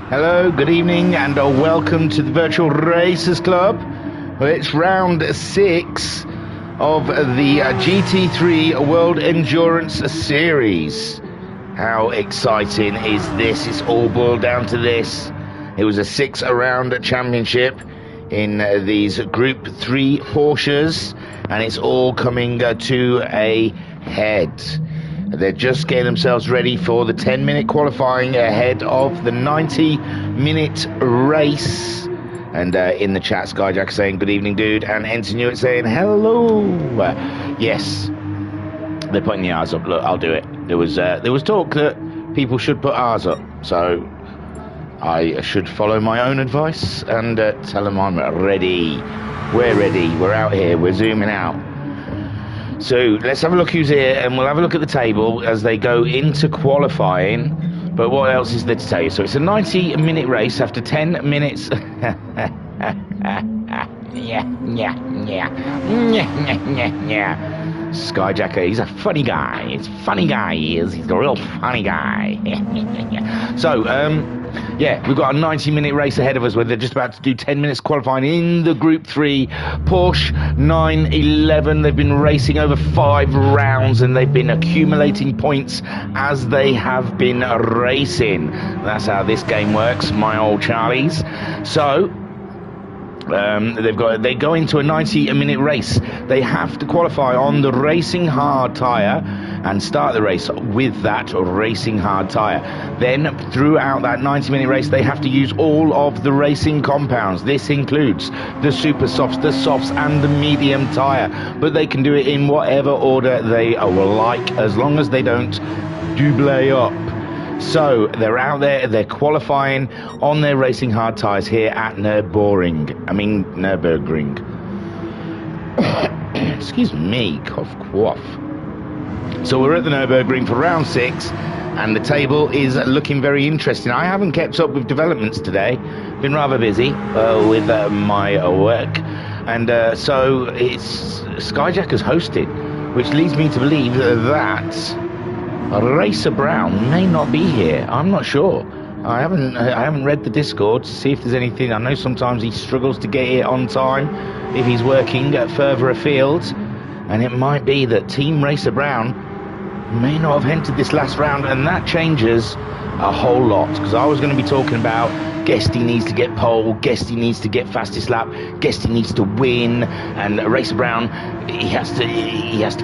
Hello, good evening, and welcome to the Virtual Racers Club. Well, it's round 6 of the GT3 World Endurance Series. How exciting is this? It's all boiled down to this. It was a 6-round championship in these Group 3 Porsches, and it's all coming to a head. They're just getting themselves ready for the 10-minute qualifying ahead of the 90-minute race. And in the chat, Skyjack saying, good evening, dude, and Ensign Hewitt saying, hello. Yes, they're putting the R's up. Look, I'll do it. There was talk that people should put R's up, so I should follow my own advice and tell them I'm ready. We're ready. We're out here. We're zooming out. So let's have a look who's here, and we'll have a look at the table as they go into qualifying. But what else is there to tell you? So it's a 90-minute race after 10 minutes. Skyjacker, he's a funny guy. He's a funny guy, he is. He's a real funny guy. So, yeah, we've got a 90-minute race ahead of us where they're just about to do 10 minutes qualifying in the Group 3 Porsche 911. They've been racing over 5 rounds and they've been accumulating points as they have been racing. That's how this game works, my old Charlies. So they go into a 90-minute race. They have to qualify on the racing hard tyre and start the race with that racing hard tyre. Then throughout that 90-minute race they have to use all of the racing compounds. This includes the super softs, the softs and the medium tyre, but they can do it in whatever order they like, as long as they don't double up. So they're out there, they're qualifying on their racing hard tyres here at Nürburgring. Excuse me, cough, quaff. So we're at the Nürburgring for round 6, and the table is looking very interesting. I haven't kept up with developments today, been rather busy with my work, and so it's Skyjacker's hosted, which leads me to believe that Racer Brown may not be here. I'm not sure. I haven't read the Discord to see if there's anything. I know sometimes he struggles to get here on time if he's working further afield, and it might be that Team Racer Brown may not have entered this last round, and that changes a whole lot, because I was going to be talking about Guesty needs to get pole, Guesty needs to get fastest lap, Guesty needs to win, and Racer Brown, he has to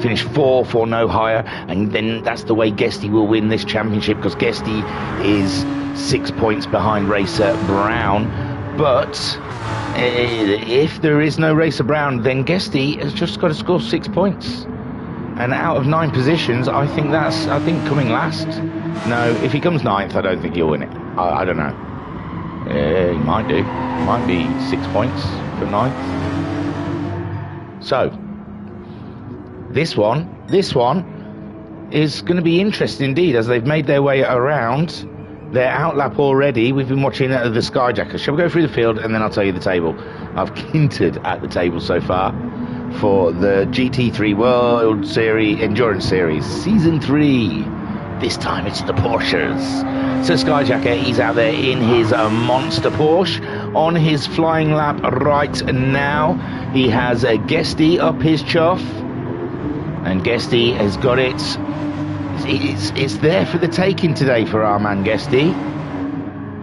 finish 4th or no higher, and then that's the way Guesty will win this championship, because Guesty is 6 points behind Racer Brown. But if there is no Racer Brown, then Guesty has just got to score 6 points, and out of 9 positions, I think coming last. No, if he comes 9th, I don't think he'll win it. I don't know. He might do. Might be 6 points for 9th. So this one is going to be interesting indeed, as they've made their way around. They're outlap already. We've been watching the Skyjacker. Shall we go through the field and then I'll tell you the table? I've hinted at the table so far for the GT3 World Series Endurance Series Season 3. This time it's the Porsches. So Skyjacker, he's out there in his monster Porsche on his flying lap right now. He has a Guesty up his chuff, and Guesty has got it. It's there for the taking today for our man Guesty.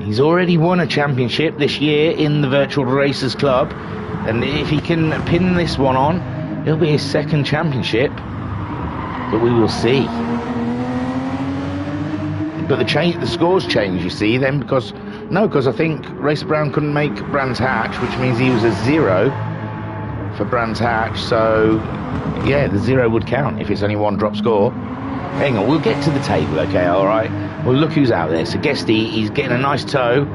He's already won a championship this year in the Virtual Racers Club, and if he can pin this one on, it'll be his 2nd championship, but we will see. But the scores change, you see, then, because I think Racer Brown couldn't make Brands Hatch, which means he was a 0 for Brands Hatch, so yeah, the 0 would count if it's only 1 drop score. Hang on, we'll get to the table, okay, alright? Well, look who's out there. So Guesty, he's getting a nice toe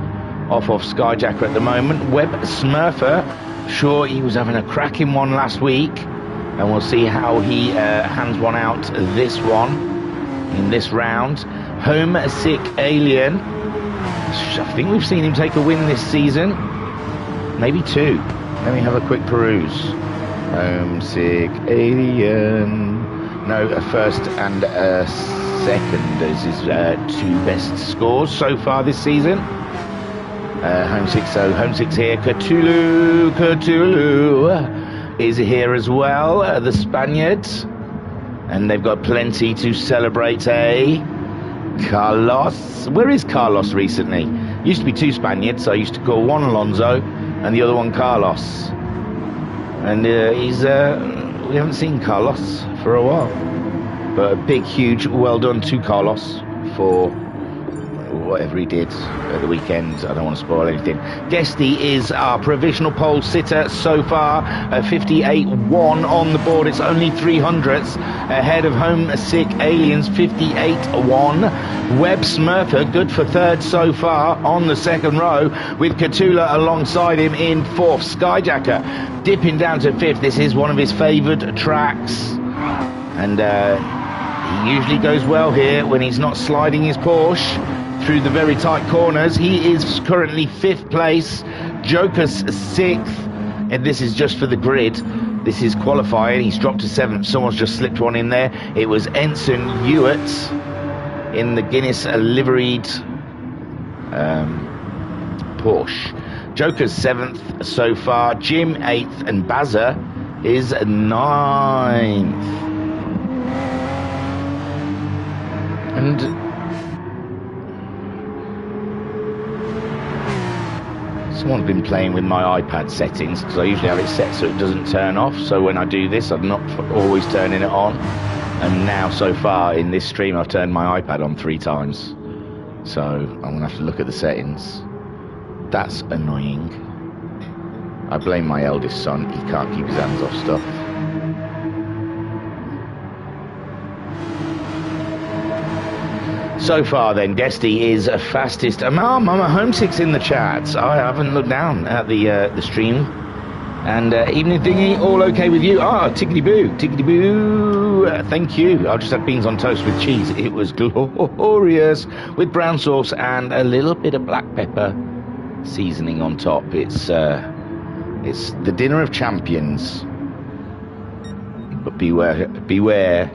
off Skyjacker at the moment. Webb Smurfer, sure, he was having a cracking one last week, and we'll see how he hands one out this one in this round. Homesick Alien, I think we've seen him take a win this season, maybe 2. Let me have a quick peruse. Homesick Alien, no, a 1st and a 2nd is his 2 best scores so far this season. Homesick, so Homesick's here. Cthulhu is here as well, the Spaniards. And they've got plenty to celebrate, eh? Carlos. Where is Carlos recently? Used to be 2 Spaniards. I used to call one Alonso and the other one Carlos. And we haven't seen Carlos for a while. But a big, huge well done to Carlos for whatever he did at the weekend. I don't want to spoil anything. Guesty is our provisional pole sitter so far. 58.1 on the board. It's only 300ths ahead of Homesick Aliens. 58.1. Webb Smurfer, good for 3rd so far on the 2nd row, with Cthulhu alongside him in 4th. Skyjacker dipping down to 5th. This is one of his favoured tracks. And he usually goes well here when he's not sliding his Porsche through the very tight corners. He is currently 5th place. Joker's 6th. And this is just for the grid. This is qualifying. He's dropped to 7th. Someone's just slipped one in there. It was Ensign Hewitt in the Guinness liveried Porsche. Joker's 7th so far. Jim 8th. And Bazza is 9th. And someone's been playing with my iPad settings, because I usually have it set so it doesn't turn off. So when I do this, I'm not always turning it on. And now, so far in this stream, I've turned my iPad on 3 times. So I'm going to have to look at the settings. That's annoying. I blame my eldest son. He can't keep his hands off stuff. So far then, Guesty is fastest. Mama Homesick's in the chat. I haven't looked down at the stream. And evening thingy, all okay with you? Tickety boo. Thank you. I just had beans on toast with cheese. It was glorious, with brown sauce and a little bit of black pepper seasoning on top. It's the dinner of champions. But beware.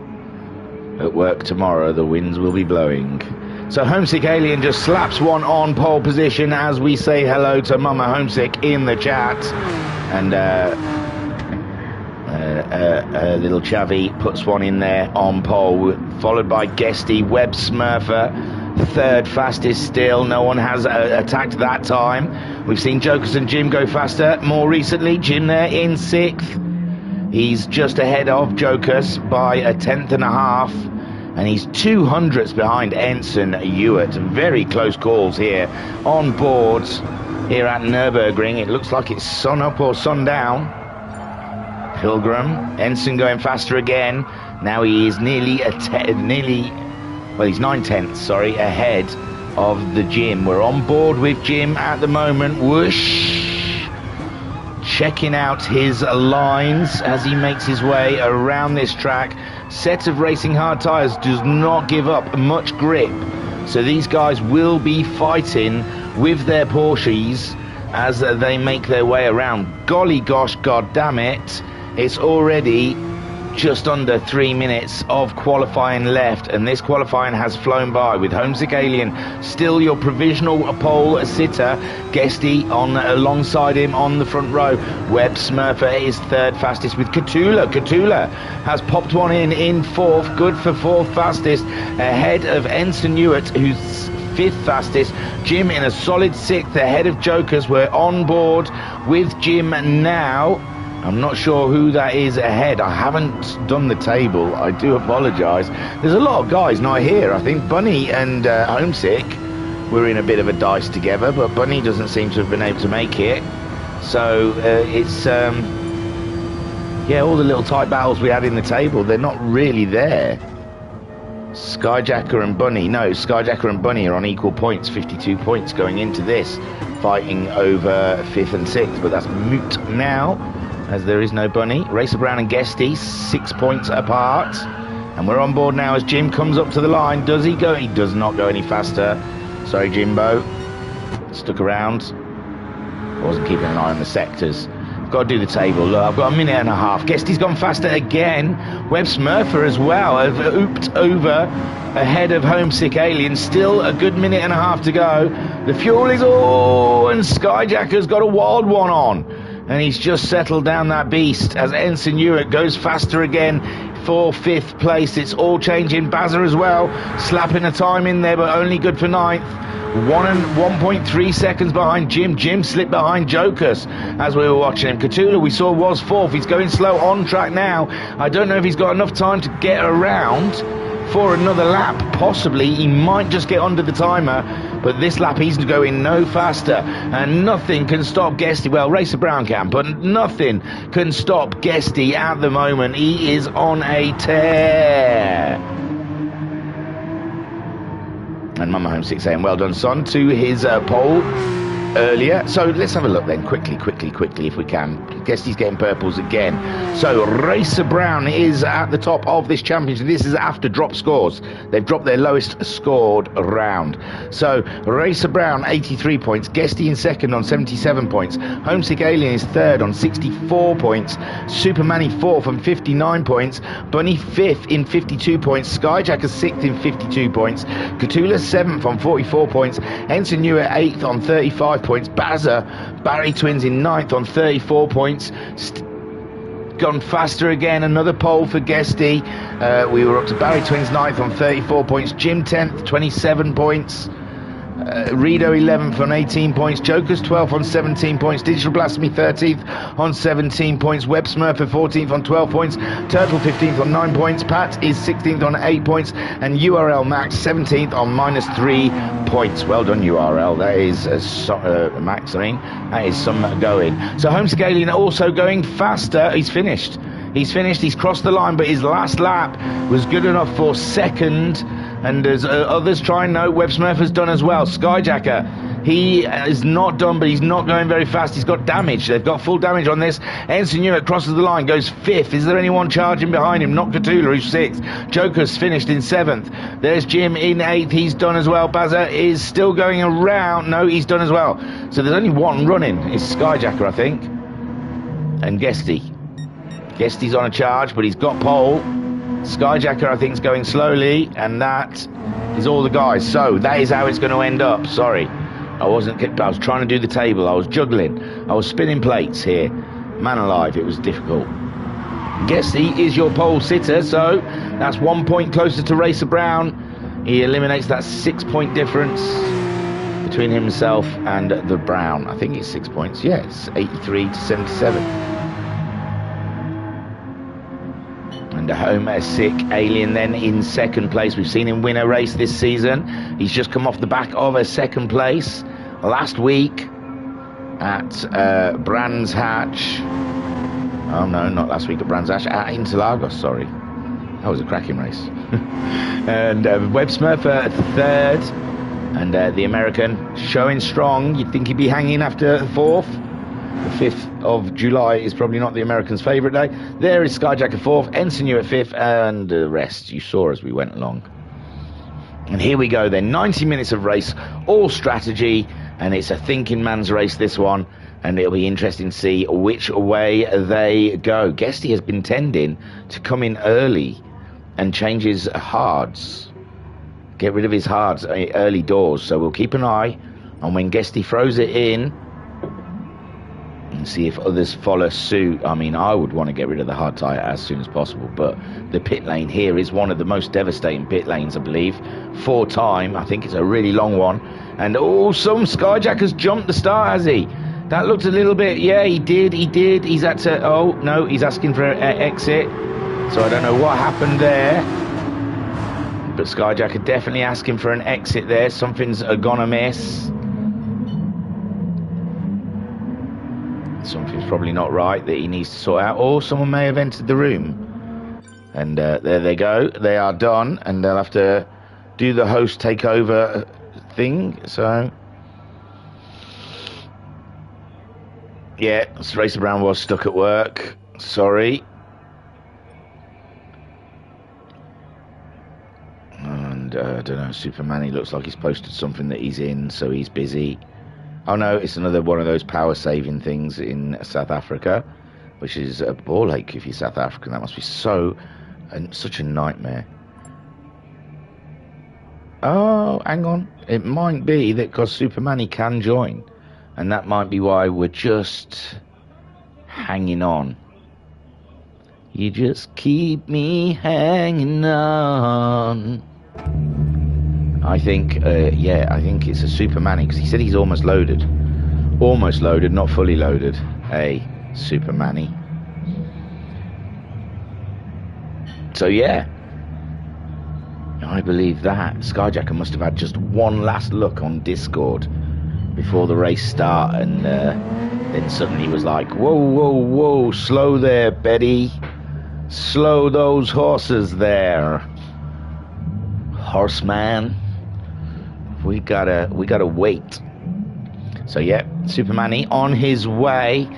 At work tomorrow, the winds will be blowing. So Homesick Alien just slaps one on pole position as we say hello to Mama Homesick in the chat. And little Chavi puts one in there on pole, followed by Guesty. Webb Smurfer, 3rd fastest still. No one has attacked that time. We've seen Jokers and Jim go faster more recently. Jim there in 6th. He's just ahead of Jokers by a 10th and a half, and he's 200ths behind Ensign Hewitt. Very close calls here on board here at Nürburgring. It looks like it's sun up or sun down. Pilgrim, Ensign going faster again. Now he is he's 9/10, ahead of the Jim. We're on board with Jim at the moment. Whoosh. Checking out his lines as he makes his way around this track. Set of racing hard tyres does not give up much grip, so these guys will be fighting with their Porsches as they make their way around. Golly gosh, god damn it, it's already just under 3 minutes of qualifying left, and this qualifying has flown by, with Homesick Alien still your provisional pole sitter. Guesty on alongside him on the front row. Webb Smurfer is 3rd fastest with Cthulhu. Cthulhu has popped one in 4th, good for 4th fastest, ahead of Ensign Hewitt, who's 5th fastest. Jim in a solid 6th ahead of Jokers. We're on board with Jim now. I'm not sure who that is ahead. I haven't done the table. I do apologise. There's a lot of guys not here. I think Bunny and Homesick were in a bit of a dice together, but Bunny doesn't seem to have been able to make it. So it's all the little tight battles we had in the table, they're not really there. Skyjacker and Bunny. No, Skyjacker and Bunny are on equal points, 52 points going into this, fighting over 5th and 6th, but that's moot now, as there is no Bunny. Racer Brown and Guesty, 6 points apart. And we're on board now as Jim comes up to the line. Does he go? He does not go any faster. Sorry, Jimbo. Stuck around. I wasn't keeping an eye on the sectors. Got to do the table. Look, I've got a minute and a half. Guesty's gone faster again. Web Smurfer as well. Have ooped over ahead of Homesick Alien. Still a good minute and a half to go. The fuel is... Oh, and Skyjacker's got a wild one on. And he's just settled down that beast as Ensign Hewitt goes faster again for 5th place. It's all changing. Bazza as well, slapping a time in there, but only good for 9th. 1.3 seconds behind Jim. Jim slipped behind Jokers as we were watching him. Cthulhu, we saw, was 4th. He's going slow on track now. I don't know if he's got enough time to get around for another lap. Possibly. He might just get under the timer, but this lap he's going no faster, and nothing can stop Guesty. Well, Racer Brown can, but nothing can stop Guesty at the moment. He is on a tear. And Mama Homesick saying, well done, son, to his pole earlier. So let's have a look then, quickly, if we can. Guess he's getting purples again. So Racer Brown is at the top of this championship. This is after drop scores. They've dropped their lowest scored round. So Racer Brown 83 points. Guesty in second on 77 points. Homesick Alien is third on 64 points. Supermanny fourth on 59 points. Bunny fifth in 52 points. Skyjacker sixth in 52 points. Cthulhu seventh on 44 points. Ensign Hewitt eighth on 35 points. Bazza, Barry Twins in ninth on 34 points. Gone faster again. Another pole for Guesty. We were up to Barry Twins ninth on 34 points. Jim 10th, 27 points. Rido 11th on 18 points. Jokers 12th on 17 points. Digital Blasphemy 13th on 17 points. Web Smurfer 14th on 12 points. Turtle 15th on 9 points. Pat is 16th on 8 points. And URL Max 17th on -3 points. Well done, URL. That is Max, I mean. That is some going. So Homesick Alien also going faster. He's finished. He's crossed the line, but his last lap was good enough for second. And as others try and note, Web Smurfer's done as well. Skyjacker, he is not done, but he's not going very fast. He's got damage. They've got full damage on this. Ensign Hewitt crosses the line, goes 5th. Is there anyone charging behind him? Not Cthulhu, who's 6th. Joker's finished in 7th. There's Jim in 8th. He's done as well. Bazza is still going around. No, he's done as well. So there's only one running. It's Skyjacker, I think. And Guesty. Guesty's on a charge, but he's got pole. Skyjacker, I think, is going slowly, and that is all the guys. So that is how it's going to end up. Sorry, I was trying to do the table. I was juggling. I was spinning plates here. Man alive, it was difficult. Guesty is your pole sitter, so that's 1 point closer to Racer Brown. He eliminates that 6-point difference between himself and the Brown. I think it's 6 points. Yeah, it's 83 to 77. And a Homesick Alien then in second place. We've seen him win a race this season. He's just come off the back of a second place last week at Brands Hatch. Oh no, not last week at Brands Hatch, at Interlagos, sorry. That was a cracking race. And Web Smurfer third. And the American showing strong. You'd think he'd be hanging after fourth. The 5th of July is probably not the Americans' favourite day. There is Skyjacker 4th, Ensign Hewitt 5th, and the rest you saw as we went along. And here we go then, 90 minutes of race, all strategy, and it's a thinking man's race, this one, and it'll be interesting to see which way they go. Guesty has been tending to come in early and change his hards, get rid of his hards early doors, so we'll keep an eye on when Guesty throws it in, and see if others follow suit. I mean, I would want to get rid of the hard tyre as soon as possible, but the pit lane here is one of the most devastating pit lanes, I believe. 4 time, I think it's a really long one. And oh, some Skyjacker's jumped the start, has he? That looked a little bit, yeah, he did. He's had to, oh, no, he's asking for an exit. So I don't know what happened there. But Skyjacker definitely asking for an exit there. Something's gone amiss. Something's probably not right that he needs to sort out, or someone may have entered the room. And there they go, they are done, and they'll have to do the host takeover thing. So yeah, Racer Brown was stuck at work, sorry. And I don't know, Superman, he looks like he's posted something that he's in, so he's busy. Oh no, it's another one of those power saving things in South Africa, which is a ball ache if you're South African. That must be such a nightmare. Oh, hang on. It might be that because Superman can join, and that might be why we're just hanging on. You just keep me hanging on. I think, I think it's a Superman, because he said he's almost loaded. Almost loaded, not fully loaded. Hey, Superman. So, yeah. I believe that. Skyjacker must have had just one last look on Discord before the race start, and then suddenly he was like, whoa, whoa, whoa, slow there, Betty. Slow those horses there. Horseman. We gotta wait. So yeah, Superman on his way.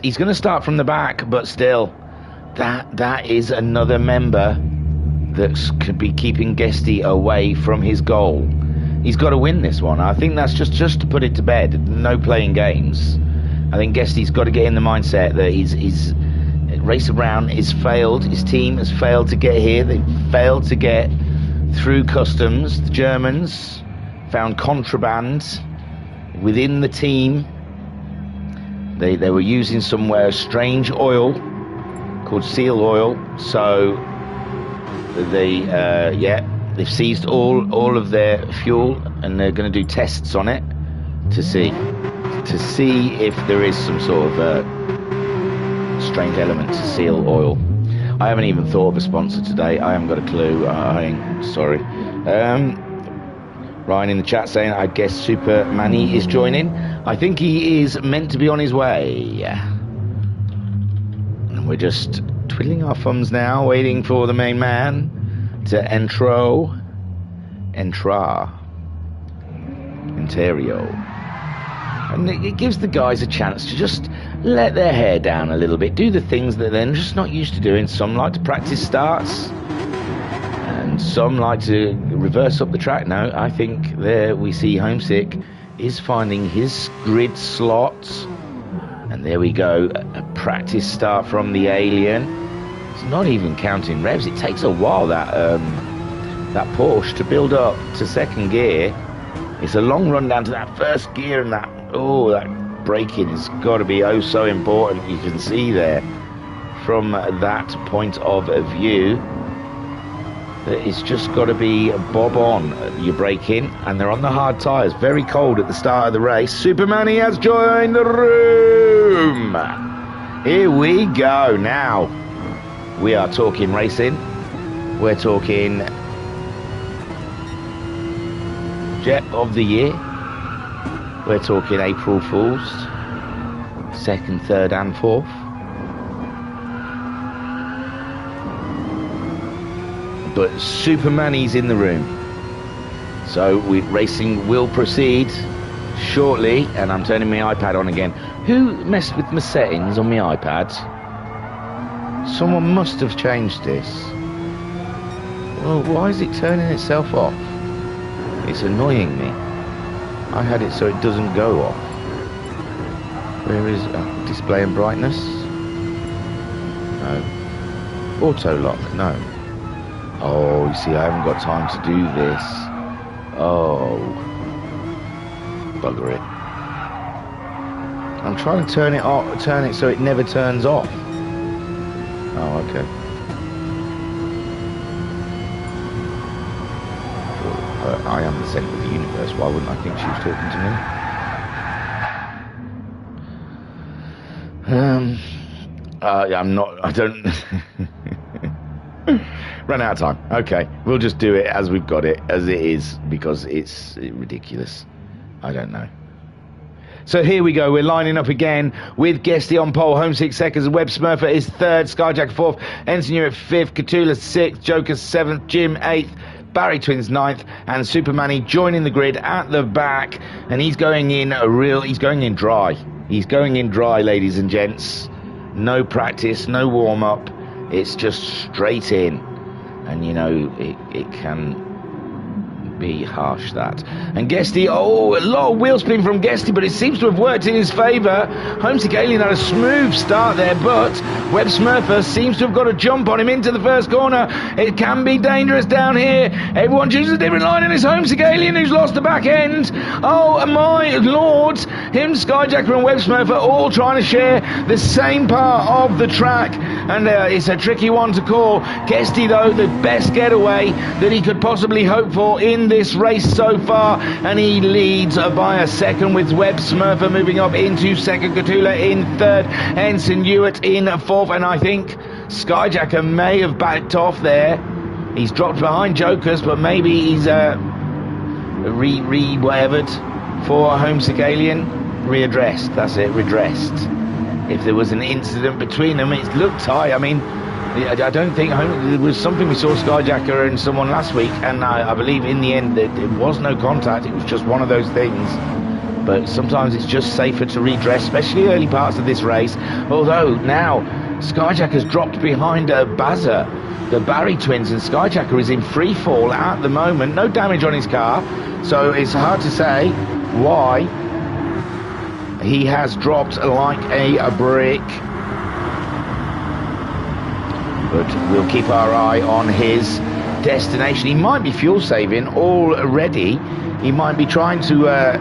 He's gonna start from the back, but still, that is another member that could be keeping Guesty away from his goal. He's got to win this one. I think that's just to put it to bed. No playing games. I think Guesty's got to get in the mindset that his race around is failed. His team has failed to get here. They failed to get through customs. The Germans found contraband within the team. They were using somewhere strange oil called seal oil. So they've seized all of their fuel, and they're going to do tests on it to see if there is some sort of strange element to seal oil. I haven't even thought of a sponsor today. I haven't got a clue. I'm sorry. Ryan in the chat saying, I guess Super Manny is joining. I think he is meant to be on his way. And we're just twiddling our thumbs now, waiting for the main man to Ontario. And it gives the guys a chance to just let their hair down a little bit, do the things that they're just not used to doing. Some like to practice starts, and some like to reverse up the track. No, I think there we see Homesick is finding his grid slots, and there we go, a practice start from the Alien. It's not even counting revs. It takes a while, that Porsche, to build up to second gear. It's a long run down to that first gear, and that braking has got to be oh so important. You can see there from that point of view that it's just got to be bob on your braking, and they're on the hard tyres. Very cold at the start of the race. Superman has joined the room. Here we go. Now we are talking racing. We're talking Jet of the Year. We're talking April Fools, 2nd, 3rd and 4th. But Supermanny's in the room. So racing will proceed shortly, and I'm turning my iPad on again. Who messed with my settings on my iPad? Someone must have changed this. Well, why is it turning itself off? It's annoying me. I had it so it doesn't go off. Where is display and brightness? No. Auto lock? No. Oh, you see, I haven't got time to do this. Oh. Bugger it. I'm trying to turn it so it never turns off. Oh, okay. I am the centre of the universe. Why wouldn't I think she was talking to me? I'm not. I don't. Run out of time. Okay, we'll just do it as we've got it, as it is, because it's ridiculous. I don't know. So here we go. We're lining up again with Guesty on pole. Homesick seconds. Web Smurfer is 3rd. Skyjacker 4th. Engineer at 5th. Cthulhu 6th. Joker 7th. Jim 8th. Barry Twins 9th, and Supermanny joining the grid at the back, and he's going in dry. He's going in dry, ladies and gents. No practice, no warm-up. It's just straight in. And, you know, it can be harsh, that. And Guesty, oh, a lot of wheel spin from Guesty, but it seems to have worked in his favour. Homesick Alien had a smooth start there, but Web Smurfer seems to have got a jump on him into the first corner. It can be dangerous down here. Everyone chooses a different line, and it's Homesick Alien who's lost the back end. Oh my lord, him, Skyjacker and Web Smurfer all trying to share the same part of the track, and it's a tricky one to call. Guesty, though, the best getaway that he could possibly hope for in this race so far, and he leads by a second, with Web Smurfer moving up into second, Cthulhu in third, Ensign Hewitt in fourth, and I think Skyjacker may have backed off there. He's dropped behind Jokers, but maybe he's re-whatevered for Homesick Alien. Readdressed, that's it, redressed. If there was an incident between them, it looked tight. I mean, I don't think there was something we saw Skyjacker and someone last week, and I believe in the end that it was no contact. It was just one of those things. But sometimes it's just safer to redress, especially early parts of this race. Although now Skyjacker's dropped behind Bazza, the Barry twins, and Skyjacker is in free fall at the moment. No damage on his car, so it's hard to say why he has dropped like a brick. But we'll keep our eye on his destination. He might be fuel saving already. He might be trying to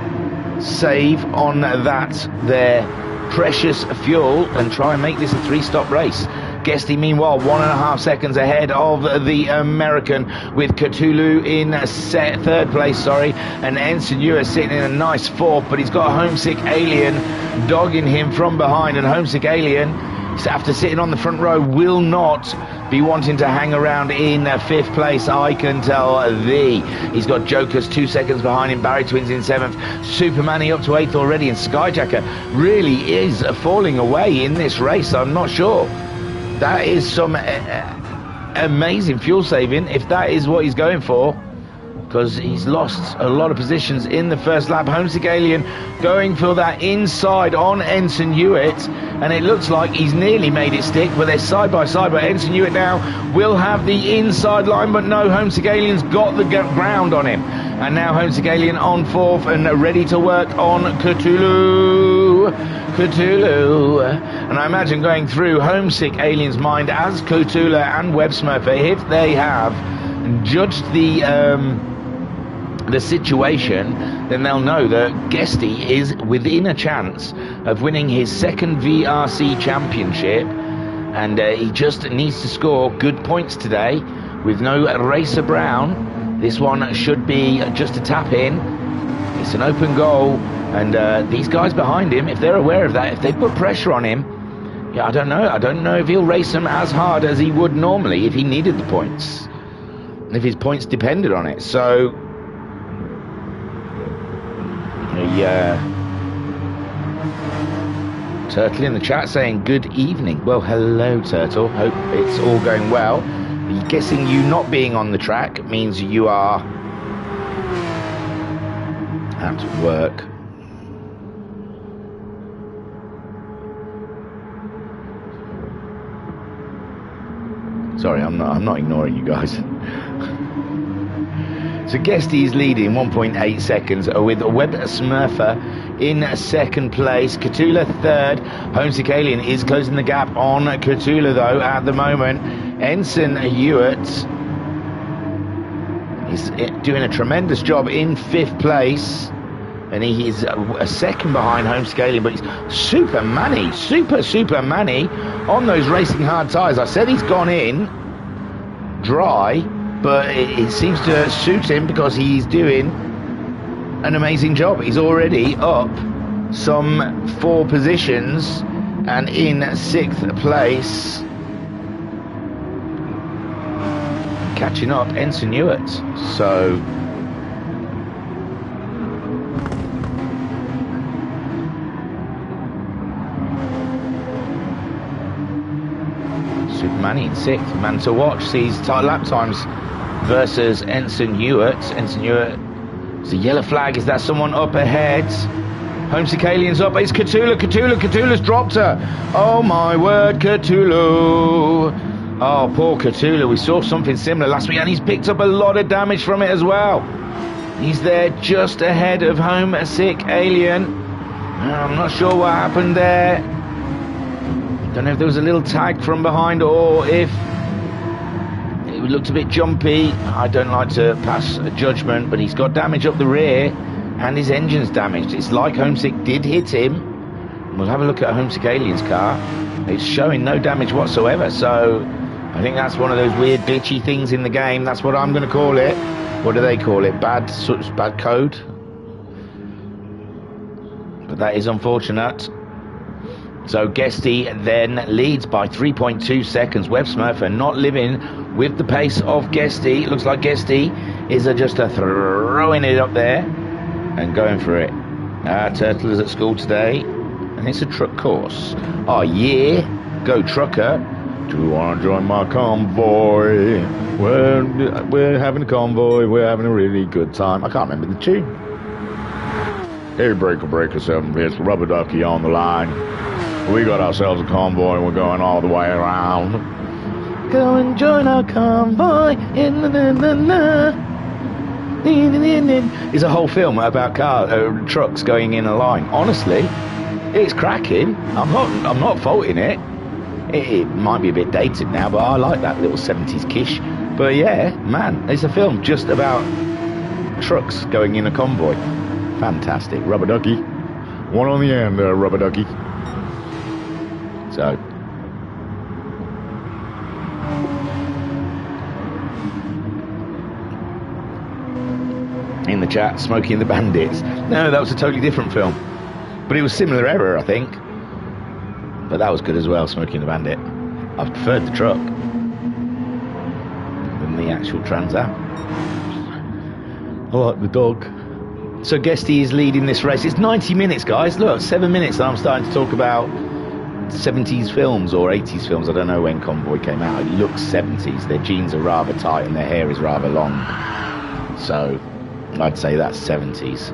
save on that their precious fuel and try and make this a 3-stop race. Guesty, meanwhile, 1.5 seconds ahead of the American, with Cthulhu in third place, and Ensign Hewitt sitting in a nice fourth, but he's got a Homesick Alien dogging him from behind, and Homesick Alien, after sitting on the front row, will not be wanting to hang around in fifth place, I can tell thee. He's got Jokers 2 seconds behind him, Barry Twins in seventh, Superman up to eighth already, and Skyjacker really is falling away in this race. I'm not sure. That is some amazing fuel saving, if that is what he's going for, because he's lost a lot of positions in the first lap. Homesick Alien going for that inside on Ensign Hewitt, and it looks like he's nearly made it stick, but they're side by side. But Ensign Hewitt now will have the inside line, but no, Homesick Alien's got the ground on him. And now Homesick Alien on fourth and ready to work on Cthulhu. And I imagine going through Homesick Alien's mind as Cthulhu and Web Smurfer, if they have judged the situation, then they'll know that Guesty is within a chance of winning his second VRC championship, and he just needs to score good points today with no Racer Brown. This one should be just a tap in. It's an open goal, and these guys behind him, if they're aware of that, if they put pressure on him, yeah, I don't know if he'll race them as hard as he would normally if he needed the points, and if his points depended on it. So Turtle in the chat saying good evening. Well, hello Turtle, hope it's all going well. I'm guessing you not being on the track means you are at work. Sorry, I'm not ignoring you guys. So Guesty is leading 1.8 seconds with Web Smurfer in second place, Cthulhu third. Homesick Alien is closing the gap on Cthulhu though at the moment. Ensign Hewitt is doing a tremendous job in fifth place, and he is a second behind Homesick Alien, but he's super manny on those racing hard tyres. I said he's gone in dry, but it seems to suit him because he's doing an amazing job. He's already up some 4 positions and in 6th place, catching up Ensign Hewitt. So Superman in 6th, man to watch. Sees lap times versus Ensign Hewitt. Ensign Hewitt, it's a yellow flag. Is that someone up ahead? Homesick Alien's up. It's Cthulhu's dropped her. Oh my word, Cthulhu. Oh, poor Cthulhu. We saw something similar last week, and he's picked up a lot of damage from it as well. He's there just ahead of Homesick Alien. I'm not sure what happened there. Don't know if there was a little tag from behind or if it looked a bit jumpy. I don't like to pass a judgment, but he's got damage up the rear and his engine's damaged. It's like Homesick did hit him. We'll have a look at Homesick Alien's car. It's showing no damage whatsoever, so I think that's one of those weird glitchy things in the game. That's what I'm going to call it. What do they call it? Bad code? But that is unfortunate. So Guesty then leads by 3.2 seconds. Web Smurfer not living with the pace of Guesty. Looks like Guesty is just throwing it up there and going for it. Turtle is at school today, and it's a truck course. Oh yeah, go trucker. Do you want to join my convoy? We're having a convoy. We're having a really good time. I can't remember the tune. Hey, breaker 7 bits, rubber ducky on the line. We got ourselves a convoy and we're going all the way around. Go and join our convoy. It's a whole film about trucks going in a line. Honestly, it's cracking. I'm not faulting it. It might be a bit dated now, but I like that little 70s kish. But yeah, man, it's a film just about trucks going in a convoy. Fantastic. Rubber ducky. One on the end there, rubber ducky. So. In the chat, Smokey and the Bandits. No, that was a totally different film. But it was similar era, I think. But that was good as well, Smokey and the Bandit. I preferred the truck than the actual Trans Am. I like the dog. So Guesty is leading this race. It's 90 minutes, guys. Look, 7 minutes and I'm starting to talk about 70s films or 80s films. I don't know when Convoy came out. It looks 70s. Their jeans are rather tight and their hair is rather long. So I'd say that's 70s.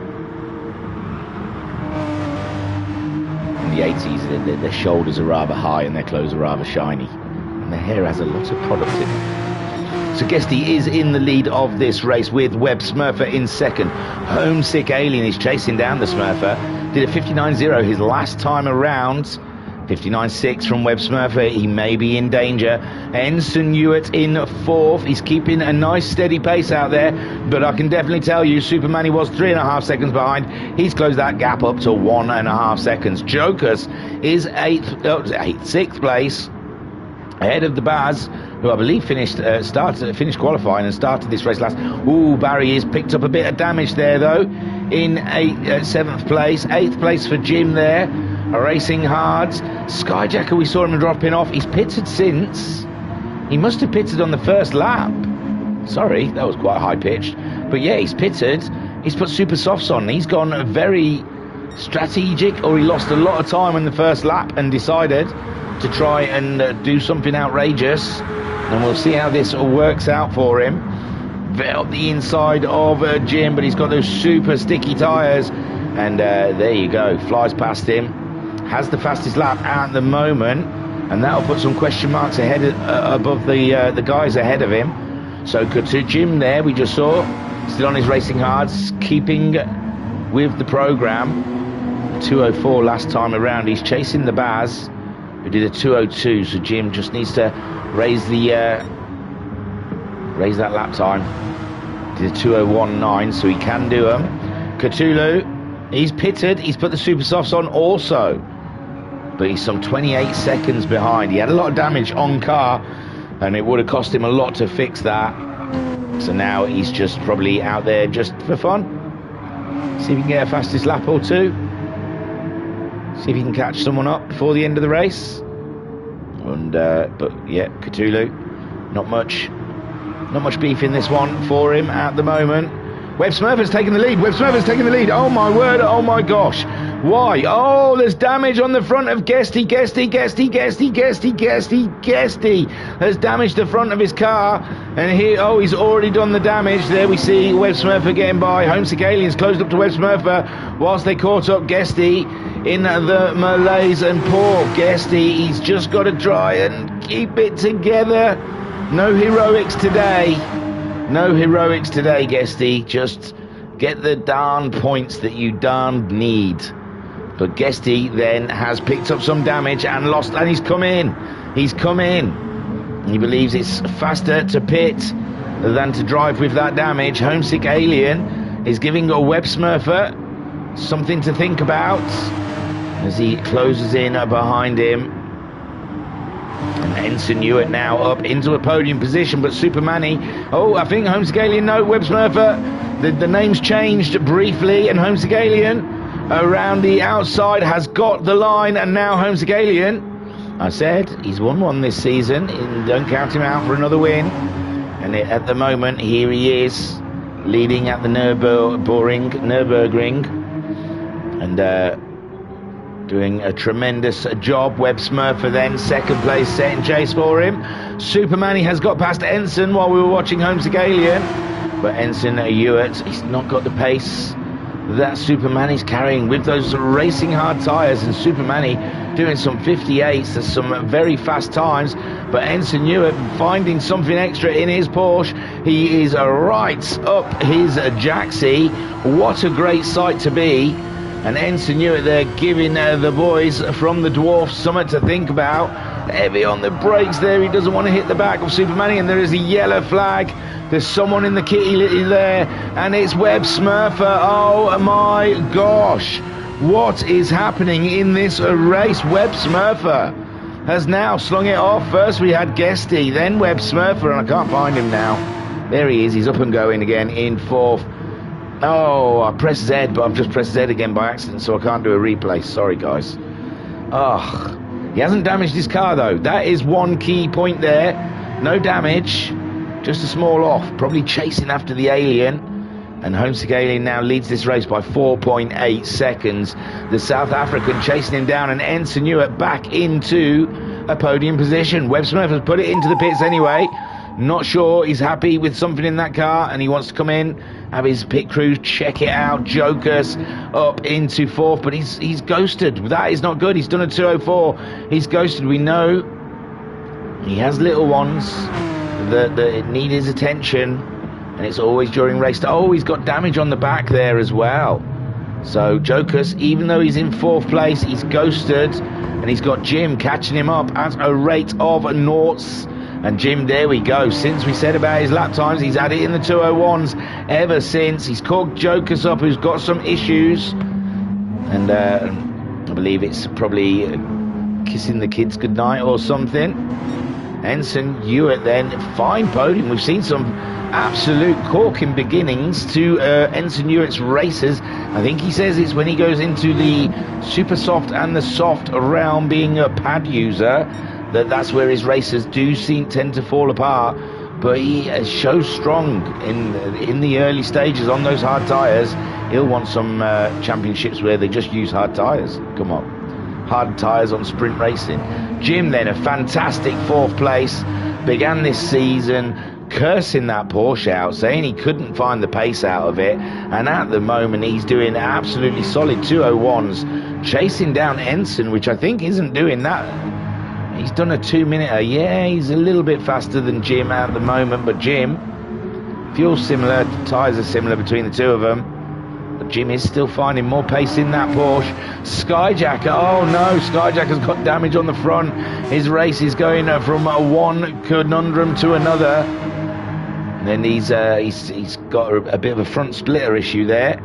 In the 80s, their shoulders are rather high and their clothes are rather shiny. And their hair has a lot of product in it. So Guesty is in the lead of this race with Web Smurfer in second. Homesick Alien is chasing down the Smurfer. Did a 59.0 his last time around. 59.6 from Web Smurfer. He may be in danger. Ensign Hewitt in fourth. He's keeping a nice steady pace out there. But I can definitely tell you, Superman, he was 3.5 seconds behind. He's closed that gap up to 1.5 seconds. Jokers is sixth place. Ahead of the Baz, who I believe finished qualifying and started this race last. Ooh, Barry has picked up a bit of damage there, though, in 7th place. 8th place for Jim there, racing hard. Skyjacker, we saw him dropping off. He's pitted since. He must have pitted on the first lap. Sorry, that was quite high-pitched. But yeah, he's pitted. He's put super softs on. He's gone very strategic, or he lost a lot of time in the first lap and decided to try and do something outrageous, and we'll see how this works out for him. Up the inside of Jim, but he's got those super sticky tyres, and there you go, flies past him, has the fastest lap at the moment, and that'll put some question marks ahead above the guys ahead of him. So to Jim there, we just saw, still on his racing hards, keeping with the programme. 2:04 last time around. He's chasing the Baz, who did a 2:02, so Jim just needs to raise that lap time. Did a 2:01.9, so he can do them. Cthulhu, he's pitted, he's put the super softs on also, but he's some 28 seconds behind. He had a lot of damage on car, and it would have cost him a lot to fix that. So now he's just probably out there just for fun. See if he can get a fastest lap or two. See if he can catch someone up before the end of the race. And but yeah, Cthulhu, not much beef in this one for him at the moment. Web Smurfer's taking the lead. Web Smurfer's taking the lead. Oh my word! Oh my gosh! Why? Oh, there's damage on the front of Guesty. Guesty has damaged the front of his car, and here, oh, he's already done the damage. There we see Web Smurfer getting by. Homesick Aliens closed up to Web Smurfer whilst they caught up Guesty in the Malays, and poor Guesty, he's just got to try and keep it together. No heroics today. No heroics today, Guesty. Just Get the darn points that you darn need. But Guesty then has picked up some damage and lost, and he's come in. He's come in. He believes it's faster to pit than to drive with that damage. Homesick Alien is giving a Web Smurfer something to think about as he closes in behind him. And Ensign Hewitt now up into a podium position, but Super Manny, oh, I think Homesick Alien, no, Web Smurfer, the name's changed briefly, and Homesick Alien around the outside has got the line, and now Homesick Alien, I said, he's won one this season, don't count him out for another win, and at the moment, here he is, leading at the Nürburgring, and doing a tremendous job. Web Smurfer then second place, setting chase for him. Superman, he has got past Ensign while we were watching Homesick Alien, but Ensign Hewitt, he's not got the pace that Superman is carrying with those racing hard tyres, and Superman doing some 58s, there's some very fast times, but Ensign Hewitt finding something extra in his Porsche. He is right up his Jaxie. What a great sight to be. And Ensign Hewitt there giving the boys from the Dwarfs something to think about. Heavy on the brakes there, he doesn't want to hit the back of Superman, and there is a yellow flag. There's someone in the kitty litty there, and it's Web Smurfer. Oh my gosh, what is happening in this race? Web Smurfer has now slung it off. First we had Guesty, then Web Smurfer, and I can't find him now. There he is, he's up and going again in fourth. Oh, I pressed Z, but I've just pressed Z again by accident, so I can't do a replay. Sorry, guys. Oh, he hasn't damaged his car, though. That is one key point there. No damage, just a small off. Probably chasing after the Alien. And Homesick Alien now leads this race by 4.8 seconds. The South African chasing him down, and Ensign Hewitt back into a podium position. Web Smurf has put it into the pits anyway. Not sure he's happy with something in that car, and he wants to come in, have his pit crew check it out. Joker's up into fourth, but he's ghosted. That is not good. He's done a 204. He's ghosted. We know he has little ones that need his attention, and it's always during race. Oh, he's got damage on the back there as well. So Joker's, even though he's in fourth place, he's ghosted, and he's got Jim catching him up at a rate of noughts. And Jim, there we go. Since we said about his lap times, he's had it in the 201s ever since. He's caught Joker's up, who's got some issues. And I believe it's probably kissing the kids goodnight or something. Ensign Hewitt then, fine podium. We've seen some absolute corking beginnings to Ensign Hewitt's races. I think he says it's when he goes into the super soft and the soft realm, being a pad user, that's where his races do tend to fall apart. But he shows strong in the early stages on those hard tyres. He'll want some championships where they just use hard tyres. Come on, hard tyres on sprint racing. Jim then, a fantastic fourth place, began this season cursing that Porsche out, saying he couldn't find the pace out of it, and at the moment he's doing absolutely solid 201s, chasing down Ensign, which I think isn't doing that. He's done a 2-minute. Yeah, he's a little bit faster than Jim at the moment, but Jim, fuel's similar, tyres are similar between the two of them, but Jim is still finding more pace in that Porsche. Skyjacker, oh no, Skyjacker's got damage on the front. His race is going from one conundrum to another. And then he's got a bit of a front splitter issue there.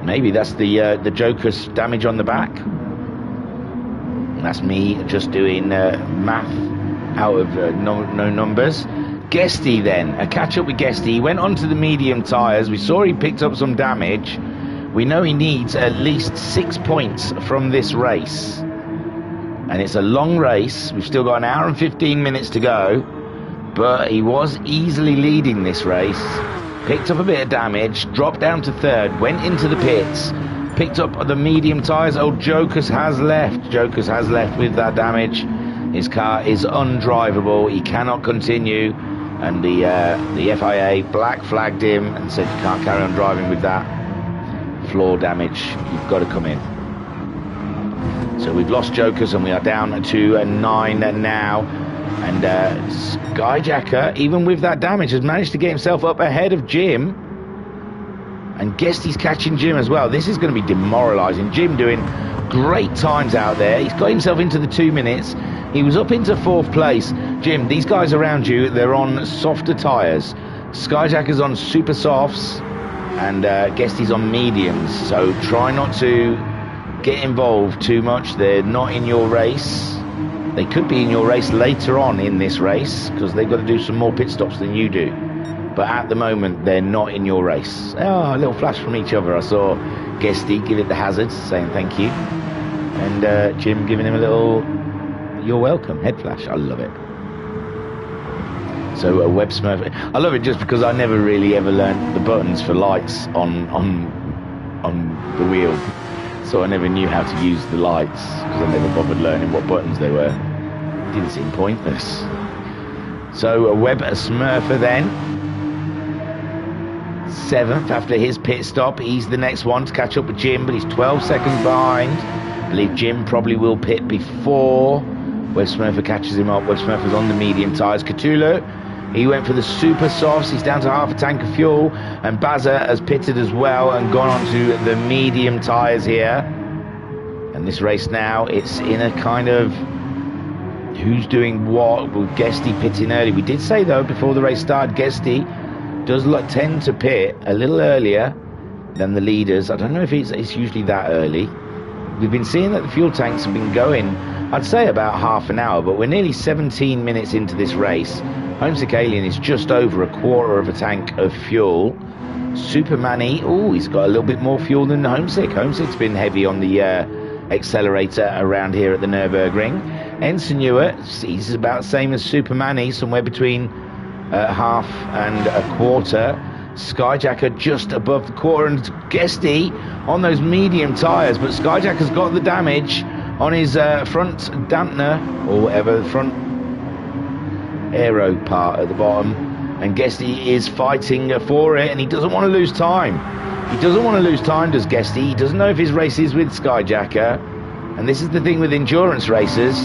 Maybe that's the Joker's damage on the back. That's me just doing math out of no numbers. Guesty then, a catch up with Guesty. He went onto the medium tyres. We saw he picked up some damage. We know he needs at least 6 points from this race. And it's a long race. We've still got an hour and 15 minutes to go. But he was easily leading this race. Picked up a bit of damage, dropped down to third, went into the pits. Picked up the medium tyres. Oh, Jokers has left. Jokers has left with that damage. His car is undrivable. He cannot continue. And the FIA black flagged him and said you can't carry on driving with that floor damage. You've got to come in. So we've lost Jokers and we are down to a 9 now. And Skyjacker, even with that damage, has managed to get himself up ahead of Jim. And Guesty's catching Jim as well. This is going to be demoralising. Jim doing great times out there. He's got himself into the 2 minutes. He was up into 4th place. Jim, these guys around you, they're on softer tyres. Skyjacker's on super softs, and Guesty's on mediums. So try not to get involved too much. They're not in your race. They could be in your race later on in this race, because they've got to do some more pit stops than you do. But at the moment, they're not in your race. Oh, a little flash from each other. I saw Guesty give it the hazards, saying thank you. And Jim giving him a little, you're welcome, head flash. I love it. So a web smurf. I love it just because I never really ever learned the buttons for lights on the wheel. So I never knew how to use the lights, because I never bothered learning what buttons they were. It didn't seem pointless. So a web smurfer then. 7th after his pit stop. He's the next one to catch up with Jim, but he's 12 seconds behind. I believe Jim probably will pit before Web Smurfer catches him up. Web Smurfer's on the medium tyres. Cthulhu, he went for the super softs. He's down to half a tank of fuel. And Bazza has pitted as well and gone on to the medium tyres here. And this race now, it's in a kind of who's doing what, with Guesty pitting early. We did say, though, before the race started, Guesty does tend to pit a little earlier than the leaders. I don't know if it's usually that early. We've been seeing that the fuel tanks have been going, I'd say about half an hour, but we're nearly 17 minutes into this race. Homesick Alien is just over a quarter of a tank of fuel. Super Manny, he's got a little bit more fuel than Homesick. Homesick's been heavy on the accelerator around here at the Nürburgring. Ensign Ewart, he's about the same as Super Manny, somewhere between half and a quarter. Skyjacker just above the quarter, and Guesty on those medium tyres, but Skyjacker's got the damage on his front dampener, or whatever, the front aero part at the bottom, and Guesty is fighting for it, and he doesn't want to lose time. He doesn't want to lose time, does Guesty. He doesn't know if his race is with Skyjacker, and this is the thing with endurance races.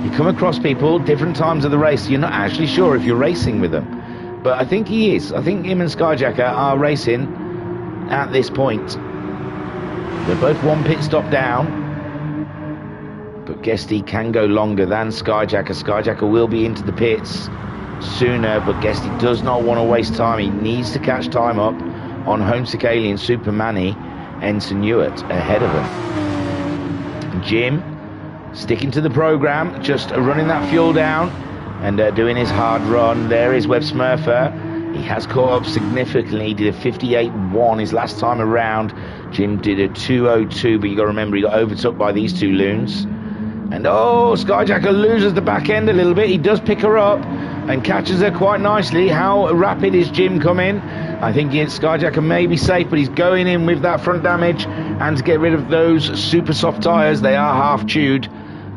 You come across people different times of the race, you're not actually sure if you're racing with them. But I think he is. I think him and Skyjacker are racing at this point. They're both one pit stop down, but Guesty can go longer than Skyjacker. Skyjacker will be into the pits sooner, but Guesty does not want to waste time. He needs to catch time up on Homesick Alien, Super Manny, Ensign Ewart ahead of him. Jim sticking to the program, just running that fuel down and doing his hard run. There is Web Smurfer. He has caught up significantly. He did a 58.1 his last time around. Jim did a 2:02, but you got to remember he got overtook by these two loons. And Skyjacker loses the back end a little bit. He does pick her up and catches her quite nicely. How rapid is Jim coming? I think Skyjacker may be safe, but he's going in with that front damage and to get rid of those super soft tyres. They are half chewed.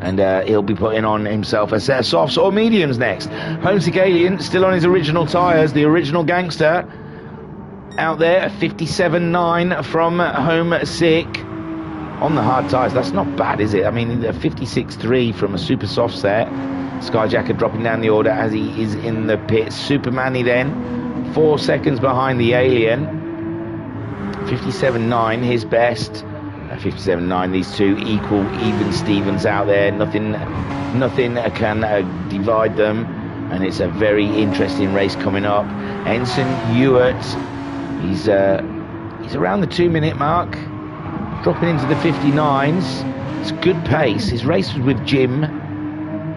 And he'll be putting on himself a set of softs or mediums next. Homesick Alien still on his original tyres, the original gangster out there, 57.9 from Homesick on the hard tyres. That's not bad, is it? I mean, a 56.3 from a super soft set. Skyjacker dropping down the order as he is in the pit. Super Manny then, 4 seconds behind the Alien. 57.9, his best. 57.9, these two equal, even Stevens out there. Nothing can divide them, and it's a very interesting race coming up. Ensign Ewart, he's around the 2 minute mark, dropping into the 59s. It's good pace. His race was with Jim.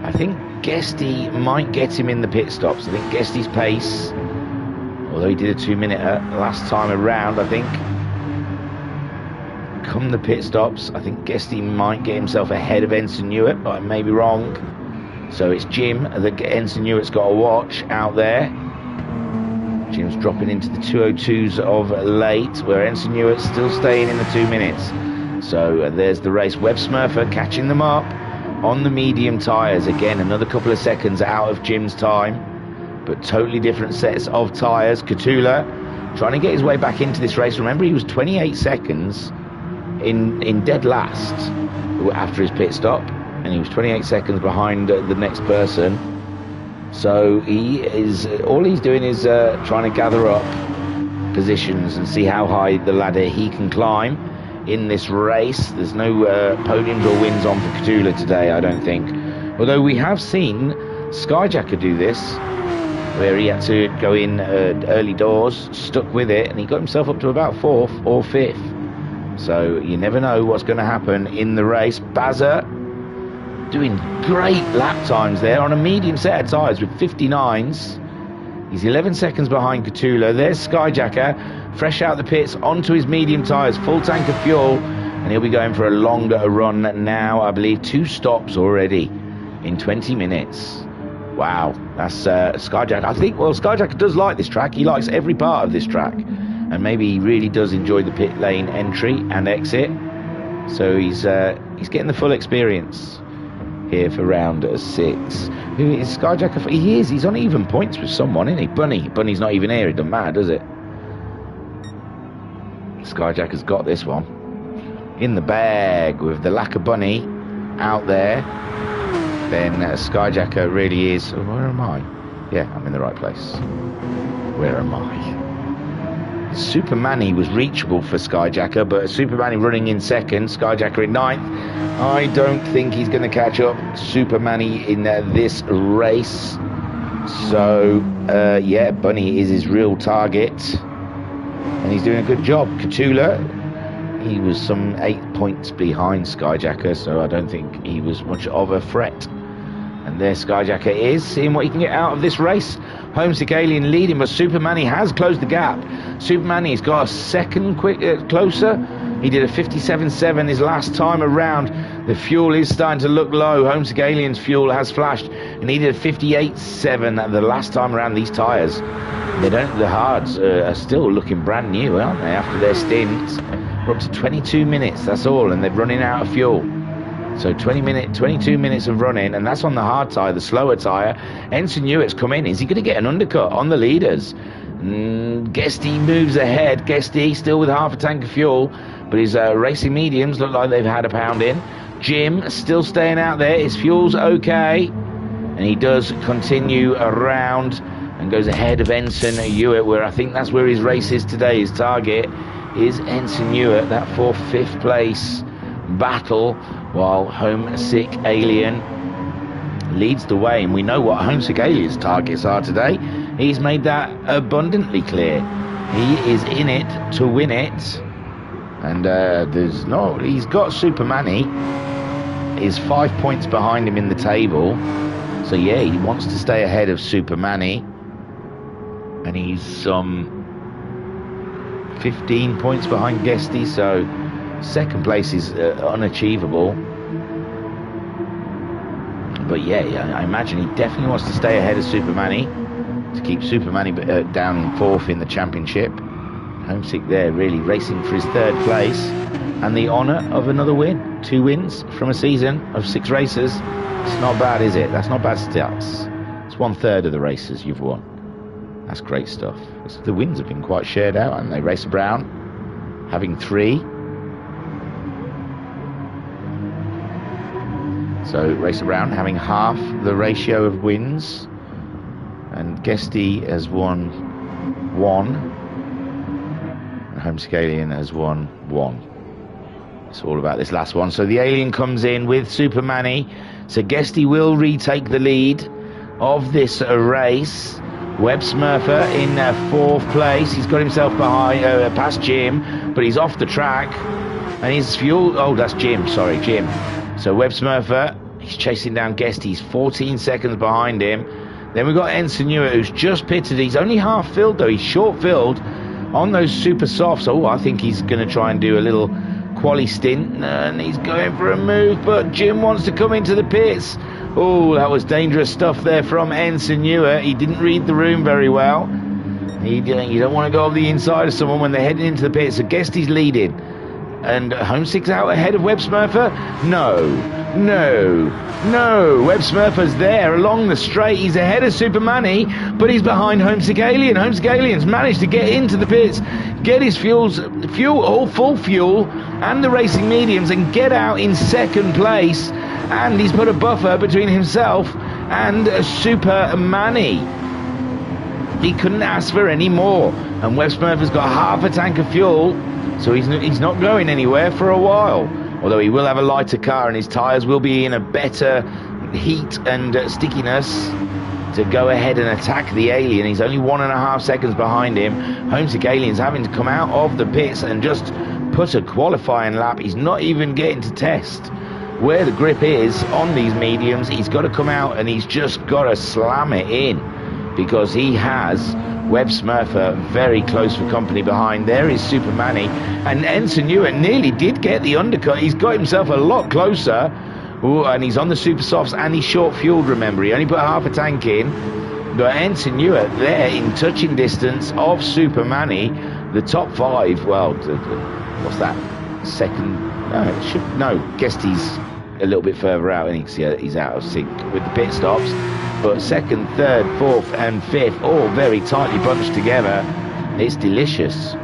I think Guesty might get him in the pit stops. I think Guesty's pace, although he did a 2 minute last time around, I think come the pit stops, I think Guesty might get himself ahead of Ensign Ewart, but I may be wrong. So it's Jim that Ensign Ewart's got to watch out there. Jim's dropping into the 2:02s of late, where Ensign Ewart's still staying in the 2 minutes. So there's the race. Web Smurfer catching them up on the medium tyres. Again, another couple of seconds out of Jim's time, but totally different sets of tyres. Cthulhu trying to get his way back into this race. Remember, he was 28 seconds in dead last after his pit stop, and he was 28 seconds behind the next person. So all he's doing is trying to gather up positions and see how high the ladder he can climb in this race. There's no podiums or wins on for Cthulhu today, I don't think. Although we have seen Skyjacker do this, where he had to go in early doors, stuck with it, and he got himself up to about 4th or 5th. So you never know what's going to happen in the race. Bazza doing great lap times there on a medium set of tyres with 59s. He's 11 seconds behind Cthulhu. There's Skyjacker, fresh out the pits, onto his medium tyres, full tank of fuel, and he'll be going for a longer run now. I believe 2 stops already in 20 minutes. Wow, that's Skyjacker. I think, well, Skyjacker does like this track. He likes every part of this track, and maybe he really does enjoy the pit lane entry and exit. So he's getting the full experience here for round 6. Who is Skyjacker? He is. He's on even points with someone, isn't he? Bunny's not even here. It doesn't matter, does it? Skyjacker's got this one in the bag with the lack of Bunny out there. Then Skyjacker really is. Where am I? Yeah, I'm in the right place. Where am I? Super Manny was reachable for Skyjacker, but Super Manny running in 2nd, Skyjacker in 9th. I don't think he's going to catch up Super Manny in this race. So, yeah, Bunny is his real target, and he's doing a good job. Cthulhu, he was some 8 points behind Skyjacker, so I don't think he was much of a threat. And there Skyjacker is, seeing what he can get out of this race. Homesick Alien leading, but Super Manny has closed the gap. Super Manny's got a second closer. He did a 57.7 his last time around. The fuel is starting to look low. Homesick Alien's fuel has flashed, and he did a 58.7 the last time around. These tyres, the hards are still looking brand new, aren't they, after their stint? We're up to 22 minutes, that's all, and they're running out of fuel. So 22 minutes of running, and that's on the hard tyre, the slower tyre. Ensign Hewitt's come in. Is he going to get an undercut on the leaders? Guesty moves ahead. Guesty still with half a tank of fuel, but his racing mediums look like they've had a pound in. Jim still staying out there. His fuel's okay, and he does continue around and goes ahead of Ensign Hewitt, where I think that's where his race is today. His target is Ensign Hewitt, that 4th, 5th place battle, while Homesick Alien leads the way. And we know what Homesick Alien's targets are today. He's made that abundantly clear. He is in it to win it, and he's got Super Manny is 5 points behind him in the table. So yeah, he wants to stay ahead of Super Manny, and he's some 15 points behind Guesty, so 2nd place is unachievable. But yeah, I imagine he definitely wants to stay ahead of Super Manny to keep Super Manny down in 4th in the championship. Homesick there really racing for his 3rd place and the honour of another win. 2 wins from a season of 6 races. It's not bad, is it? That's not bad stats. It's 1/3 of the races you've won. That's great stuff. The wins have been quite shared out, haven't they? Racer Brown having 3. So Racer Brown having half the ratio of wins, and Guesty has won 1, and Homesick Alien has won 1. It's all about this last one. So the Alien comes in with Super Manny, so Guesty will retake the lead of this race. Webb Smurfer in 4th place. He's got himself behind past Jim, but he's off the track, and his fuel, oh, that's Jim, sorry, Jim. So Webb Smurfer, he's chasing down Guesty. He's 14 seconds behind him. Then we've got Ensign Hewitt, who's just pitted. He's only half filled, though. He's short filled on those super softs. Oh, I think he's going to try and do a little quali stint, and he's going for a move, but Jim wants to come into the pits. Oh, that was dangerous stuff there from Ensign Hewitt. He didn't read the room very well. You don't want to go over the inside of someone when they're heading into the pits. So Guesty's leading. And Homesick's out ahead of Webb Smurfer? No. Webb Smurfer's there along the straight. He's ahead of Super Manny, but he's behind Homesick Alien. Homesick Alien's managed to get into the pits, get his full fuel, and the racing mediums, and get out in 2nd place. And he's put a buffer between himself and Super Manny. he couldn't ask for any more. And Webb Smurfer's got half a tank of fuel, so he's not going anywhere for a while. Although he will have a lighter car and his tyres will be in a better heat and stickiness to go ahead and attack the Alien. He's only 1.5 seconds behind him. Homesick Alien's having to come out of the pits and just put a qualifying lap. He's not even getting to test where the grip is on these mediums. He's got to come out and he's just got to slam it in, because he has Webb Smurfer very close for company behind. There is Super Manny, and Ensign Hewitt nearly did get the undercut. He's got himself a lot closer. Ooh, and he's on the super softs and he's short fueled, remember. He only put half a tank in. But Ensign Hewitt there in touching distance of Super Manny. The top 5, well, what's that? Second, guessed he's a little bit further out, and he's out of sync with the pit stops. But second, third, fourth and fifth, all very tightly bunched together. It's delicious.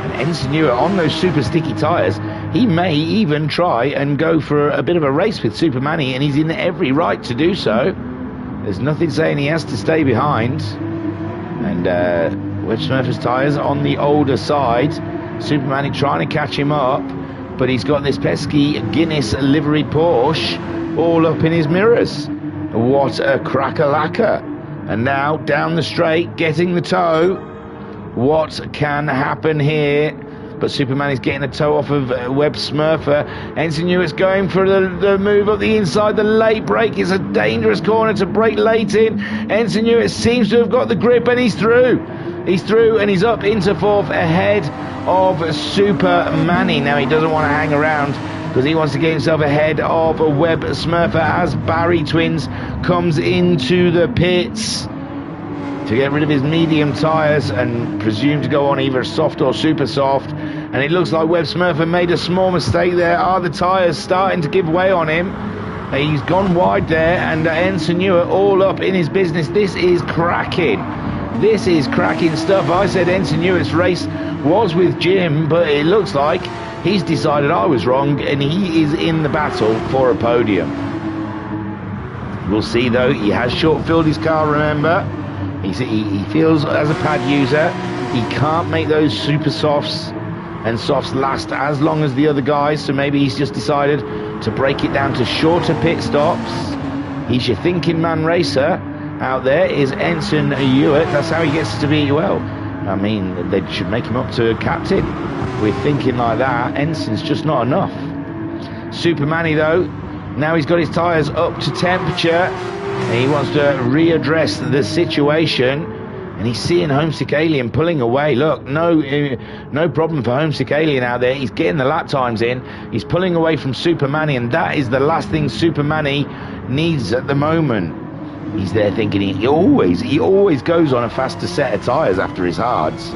And Ensign Hewitt on those super sticky tyres, he may even try and go for a bit of a race with Super Manny, and he's in every right to do so. There's nothing saying he has to stay behind. And Webb Smurfer's tyres on the older side. Super Manny trying to catch him up, but he's got this pesky Guinness livery Porsche all up in his mirrors. What a crack-a-lacka. And now down the straight, getting the toe. What can happen here? But Superman is getting a toe off of Webb Smurfer. Ensign Hewitt's going for the move up the inside. The late break is a dangerous corner to break late in. Ensign Hewitt seems to have got the grip, and he's through. He's through, and he's up into 4th ahead of Super Manny. Now he doesn't want to hang around, because he wants to get himself ahead of Webb Smurfer as Barry Twins comes into the pits to get rid of his medium tyres and presume to go on either soft or super soft. And it looks like Webb Smurfer made a small mistake there. Are the tyres starting to give way on him? He's gone wide there, and Ensign Hewitt all up in his business. This is cracking. This is cracking stuff. I said Ensign Hewitt's race was with Jim, but it looks like he's decided I was wrong, and he is in the battle for a podium. We'll see, though. He has short-filled his car, remember. He feels, as a pad user, he can't make those super softs and softs last as long as the other guys, so maybe he's just decided to break it down to shorter pit stops. He's your thinking man racer out there, is Ensign Hewitt. That's how he gets to be, well, I mean, they should make him up to a captain with thinking like that. Ensign's just not enough. Super Manny, though, now he's got his tyres up to temperature, and he wants to readdress the situation, and he's seeing Homesick Alien pulling away. Look, no problem for Homesick Alien out there. He's getting the lap times in. He's pulling away from Super Manny, and that is the last thing Super Manny needs at the moment. He's there thinking he always goes on a faster set of tyres after his hards.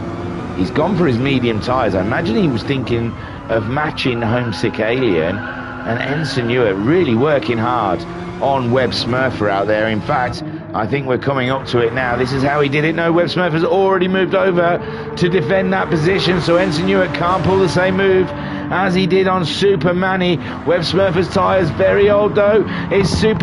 He's gone for his medium tyres. I imagine he was thinking of matching Homesick Alien, and Ensign Hewitt really working hard on Webb Smurfer out there. In fact, I think we're coming up to it now. This is how he did it. No, Webb Smurfer's already moved over to defend that position, so Ensign Hewitt can't pull the same move as he did on Super Manny. Webb Smurfer's tyres very old, though. Ensign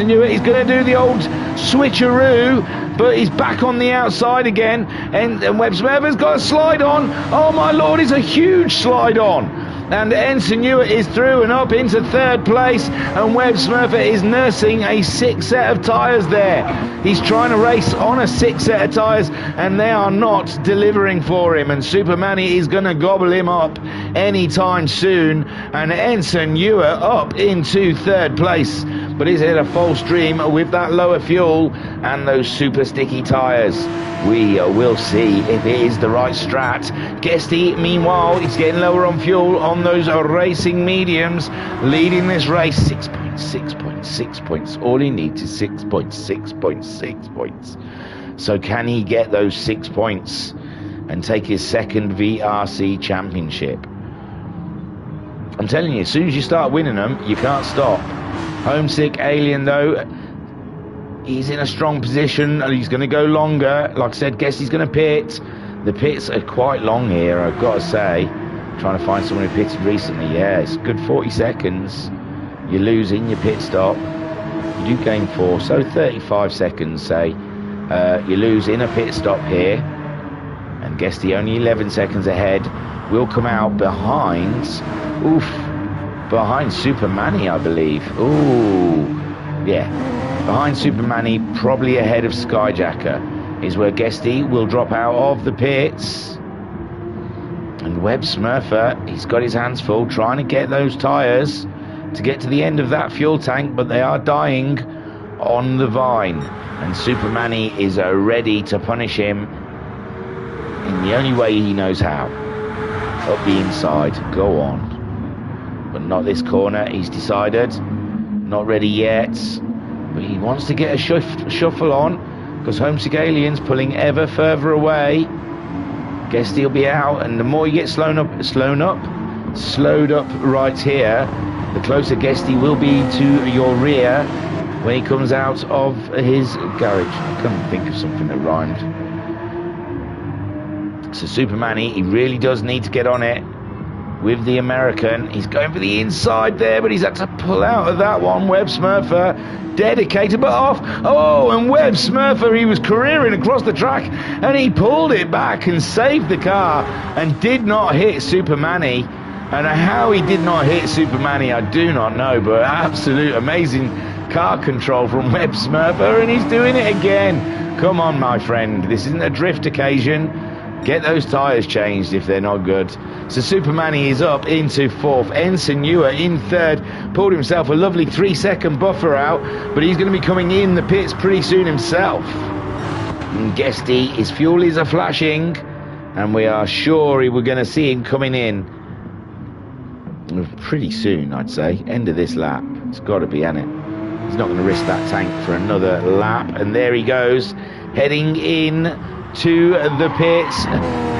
Hewitt. He's going to do the old switcheroo, but he's back on the outside again, and Webb Smurfer's got a slide on. Oh my lord, it's a huge slide on. And Ensign Hewitt is through and up into 3rd place, and Webb Smurfer is nursing a 6th set of tyres there. He's trying to race on a 6th set of tyres, and they are not delivering for him, and Super Manny is going to gobble him up anytime soon, and Ensign Hewitt up into 3rd place, but he's hit a false dream with that lower fuel and those super sticky tyres. We will see if it is the right strat. Guesty, meanwhile, he's getting lower on fuel on those racing mediums, leading this race. 6.6 points. All he needs is 6.6 points. So can he get those 6 points and take his 2nd VRC championship? I'm telling you, as soon as you start winning them, you can't stop. Homesick Alien, though, he's in a strong position. He's going to go longer. Like I said, guess he's going to pit. The pits are quite long here, I've got to say. Trying to find someone who pitted recently. Yeah, it's a good 40 seconds. You're losing your pit stop. You do gain 4, so 35 seconds, say. You lose in a pit stop here. And Guesty only 11 seconds ahead. Will come out behind... behind Super Manny, I believe. Ooh, yeah. Behind Super Manny, probably ahead of Skyjacker, is where Guesty will drop out of the pits. And Web Smurfer, he's got his hands full trying to get those tyres to get to the end of that fuel tank, but they are dying on the vine. And Super Manny is ready to punish him in the only way he knows how. Up the inside, go on. But not this corner, he's decided. Not ready yet. But he wants to get a shuffle on, because Homesick Alien's pulling ever further away. Guesty will be out, and the more you get slowed up right here, the closer Guesty will be to your rear when he comes out of his garage. I couldn't think of something that rhymed. So Super Manny, he really does need to get on it with the American. He's going for the inside there, but he's had to pull out of that one. Web Smurfer, dedicated but off. Oh, and Web Smurfer, he was careering across the track, and he pulled it back and saved the car and did not hit Super Manny. And how he did not hit Super Manny, I do not know, but absolute amazing car control from Web Smurfer, and he's doing it again. Come on, my friend, this isn't a drift occasion. Get those tyres changed if they're not good. So Super Manny is up into 4th. Ensign Newer in 3rd. Pulled himself a lovely 3-second buffer out, but he's going to be coming in the pits pretty soon himself. And Guesty, his fuel is flashing, and we are sure we're going to see him coming in pretty soon, I'd say. End of this lap. It's got to be, hasn't it? He's not going to risk that tank for another lap. And there he goes, heading in to the pits.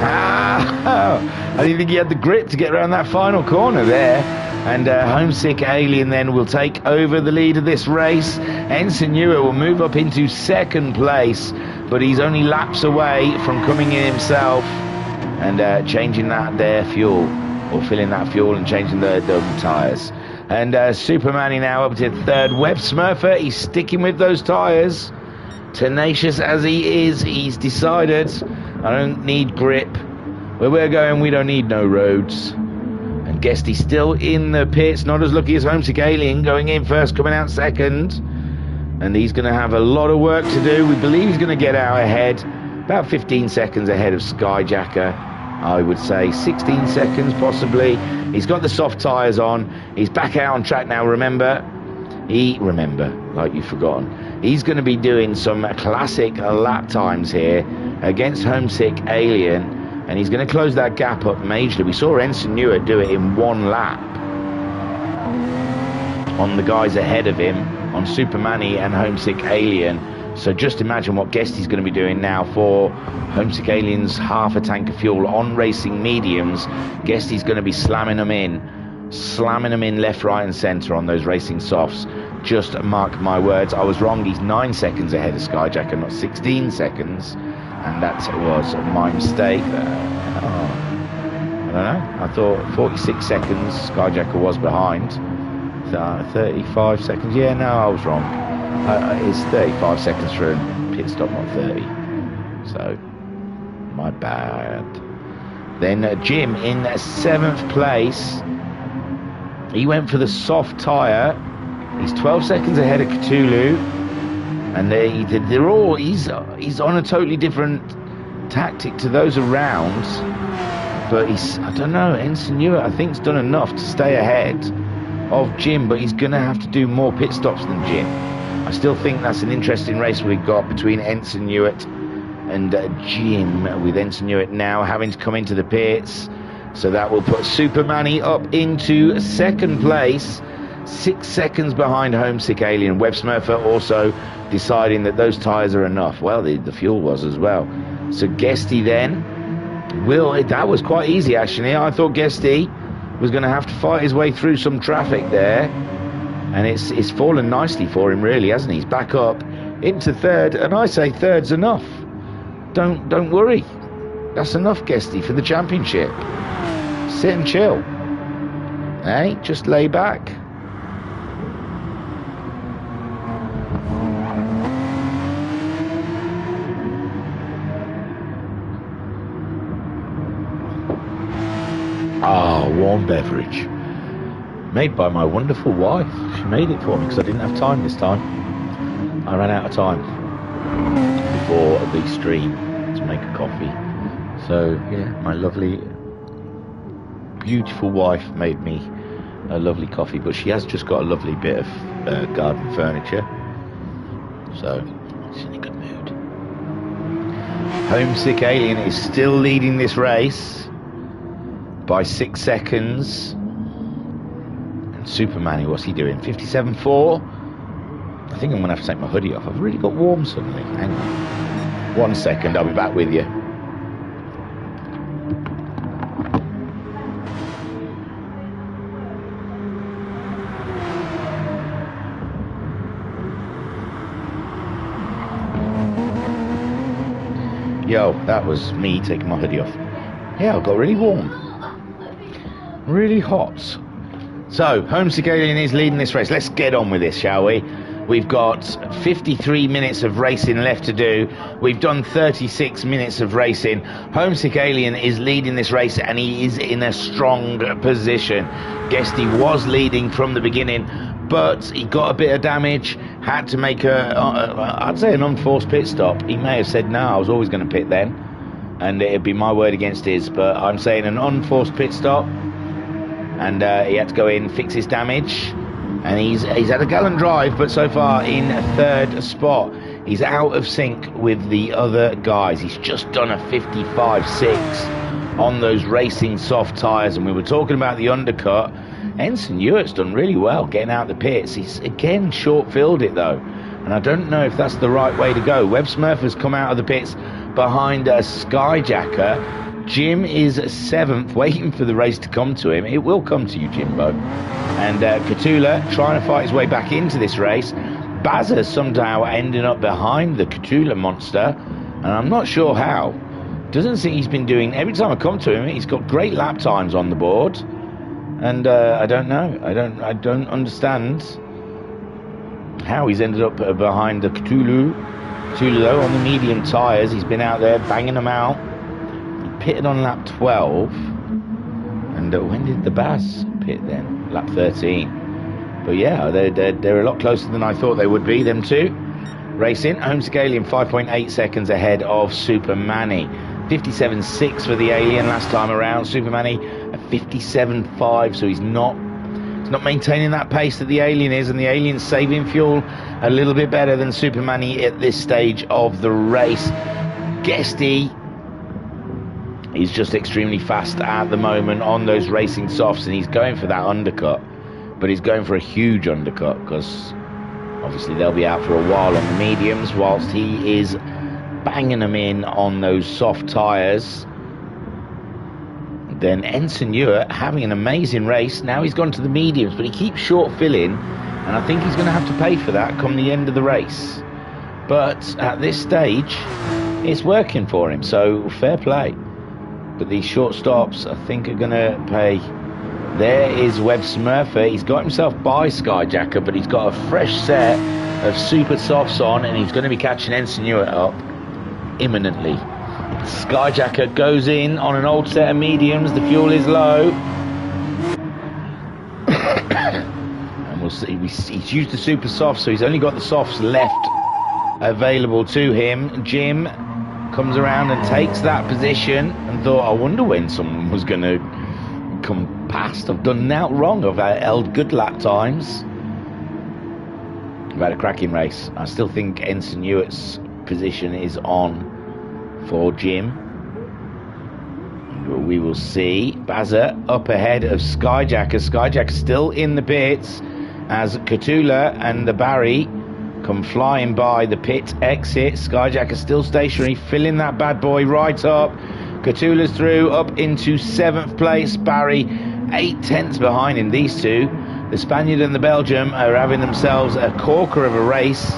I didn't think he had the grip to get around that final corner there. And Homesick Alien then will take over the lead of this race. Ensign Newer will move up into 2nd place, but he's only laps away from coming in himself and changing that there fuel, or filling that fuel and changing the tyres. And Super Manny now up to 3rd. Web Smurfer, he's sticking with those tyres. Tenacious as he is, he's decided, I don't need grip. Where we're going, we don't need no roads. And Guesty still in the pits, not as lucky as Homesick Alien, going in first, coming out 2nd. And he's going to have a lot of work to do. We believe he's going to get out ahead, about 15 seconds ahead of Skyjacker, I would say. 16 seconds possibly. He's got the soft tyres on. He's back out on track now, remember, like you've forgotten. He's going to be doing some classic lap times here against Homesick Alien, and he's going to close that gap up majorly. We saw Ensign Newer do it in 1 lap on the guys ahead of him, on Super Manny and Homesick Alien. So just imagine what Guesty's going to be doing now for Homesick Alien's half a tank of fuel on racing mediums. Guesty's going to be slamming them in left, right and centre on those racing softs. Just mark my words, I was wrong. He's 9 seconds ahead of Skyjacker, not 16 seconds, and that was my mistake. I don't know, I thought 46 seconds Skyjacker was behind. 35 seconds, yeah, no, I was wrong. It's 35 seconds for a pit stop, not 30, so my bad. Then Jim in 7th place. He went for the soft tyre. He's 12 seconds ahead of Cthulhu, and they're all. He's on a totally different tactic to those around. But I don't know. Ensign Newer, I think, has done enough to stay ahead of Jim, but he's going to have to do more pit stops than Jim. I still think that's an interesting race we've got between Ensign Newer and Jim, with Ensign Newer now having to come into the pits. So that will put Super Manny up into 2nd place, 6 seconds behind Homesick Alien. Web Smurfer also deciding that those tyres are enough. Well, the fuel was as well. So Guesty then that was quite easy actually. I thought Guesty was going to have to fight his way through some traffic there, and it's fallen nicely for him really, hasn't he? He's back up into 3rd, and I say 3rd's enough. Don't worry, that's enough, Guesty, for the championship. Sit and chill, hey, just lay back. Ah, warm beverage. Made by my wonderful wife. She made it for me because I didn't have time this time. I ran out of time before the stream to make a coffee. So, yeah, my lovely, beautiful wife made me a lovely coffee, but she has just got a lovely bit of garden furniture. So, she's in a good mood. Homesick Alien is still leading this race by 6 seconds. And Superman, what's he doing? 57.4. I think I'm going to have to take my hoodie off. I've really got warm suddenly. Hang on. 1 second, I'll be back with you. Yo, that was me taking my hoodie off. Yeah, I got really warm. Really hot. So, Homesick Alien is leading this race. Let's get on with this, shall we? We've got 53 minutes of racing left to do. We've done 36 minutes of racing. Homesick Alien is leading this race, and he is in a strong position. Guesty was leading from the beginning, but he got a bit of damage, had to make I'd say an unforced pit stop. He may have said, no, I was always going to pit then, and it'd be my word against his, but I'm saying an unforced pit stop, and he had to go in, fix his damage, and he's had a gallant drive, but so far in third spot. He's out of sync with the other guys. He's just done a 55.6 on those racing soft tyres, and we were talking about the undercut. Ensign Ewart's done really well getting out the pits. He's again short-filled it though, and I don't know if that's the right way to go. Webb Smurf has come out of the pits behind a Skyjacker. Jim is 7th, waiting for the race to come to him. It will come to you, Jimbo. And Cthulhu trying to fight his way back into this race. Bazza somehow ending up behind the Cthulhu monster, and I'm not sure how. Doesn't seem he's been doing, every time I come to him, he's got great lap times on the board. And I don't know. I don't understand how he's ended up behind the Cthulhu. Cthulhu, though, on the medium tyres, he's been out there banging them out. He pitted on lap 12. And when did the Baz pit then? Lap 13. But yeah, they're a lot closer than I thought they would be, them two. Racing, Homesick Alien 5.8 seconds ahead of Supermanny. 57.6 for the Alien last time around. Supermanny at 57.5, so he's not maintaining that pace that the Alien is, and the Alien's saving fuel a little bit better than Supermanny at this stage of the race. Guesty is just extremely fast at the moment on those racing softs, and he's going for that undercut, but he's going for a huge undercut because obviously they'll be out for a while on the mediums whilst he is banging them in on those soft tyres. Then Ensign Ewart having an amazing race. Now he's gone to the mediums, but he keeps short filling, and I think he's going to have to pay for that come the end of the race. But at this stage, it's working for him, so fair play. But these short stops, I think, are going to pay. There is Webb Smurfer. He's got himself by Skyjacker, but he's got a fresh set of super softs on, and he's going to be catching Ensign Ewart up imminently. Skyjacker goes in on an old set of mediums. The fuel is low. And we'll see. He's used the super softs, so he's only got the softs left available to him. Jim comes around and takes that position and thought, I wonder when someone was going to come past. I've done that wrong. I've held good lap times. I've had a cracking race. I still think Ensign Ewart's position is on for Jim. And we will see. Bazza up ahead of Skyjacker. Skyjacker still in the pits as Cthulhu and the Barry come flying by the pit exit. Skyjacker still stationary, filling that bad boy right up. Cthulhu's through up into 7th place. Barry 8/10 behind him. These two, the Spaniard and the Belgium, are having themselves a corker of a race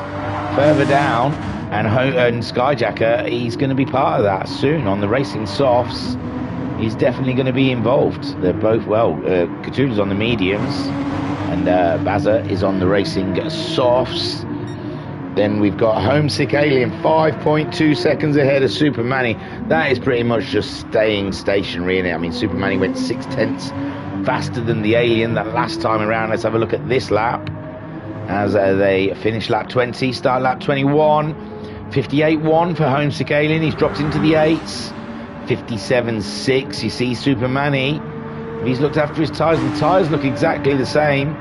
further down. And Skyjacker, he's going to be part of that soon on the racing softs. He's definitely going to be involved. They're both, well, Cthulhu's on the mediums and Bazza is on the racing softs. Then we've got Homesick Alien 5.2 seconds ahead of Super Manny. That is pretty much just staying stationary in it. I mean, Super Manny went 6/10 faster than the Alien that last time around. Let's have a look at this lap as they finish lap 20, start lap 21. 58.1 for Homesick Alien. He's dropped into the 8s. 57.6. You see Super Manny. He's looked after his tyres. The tyres look exactly the same.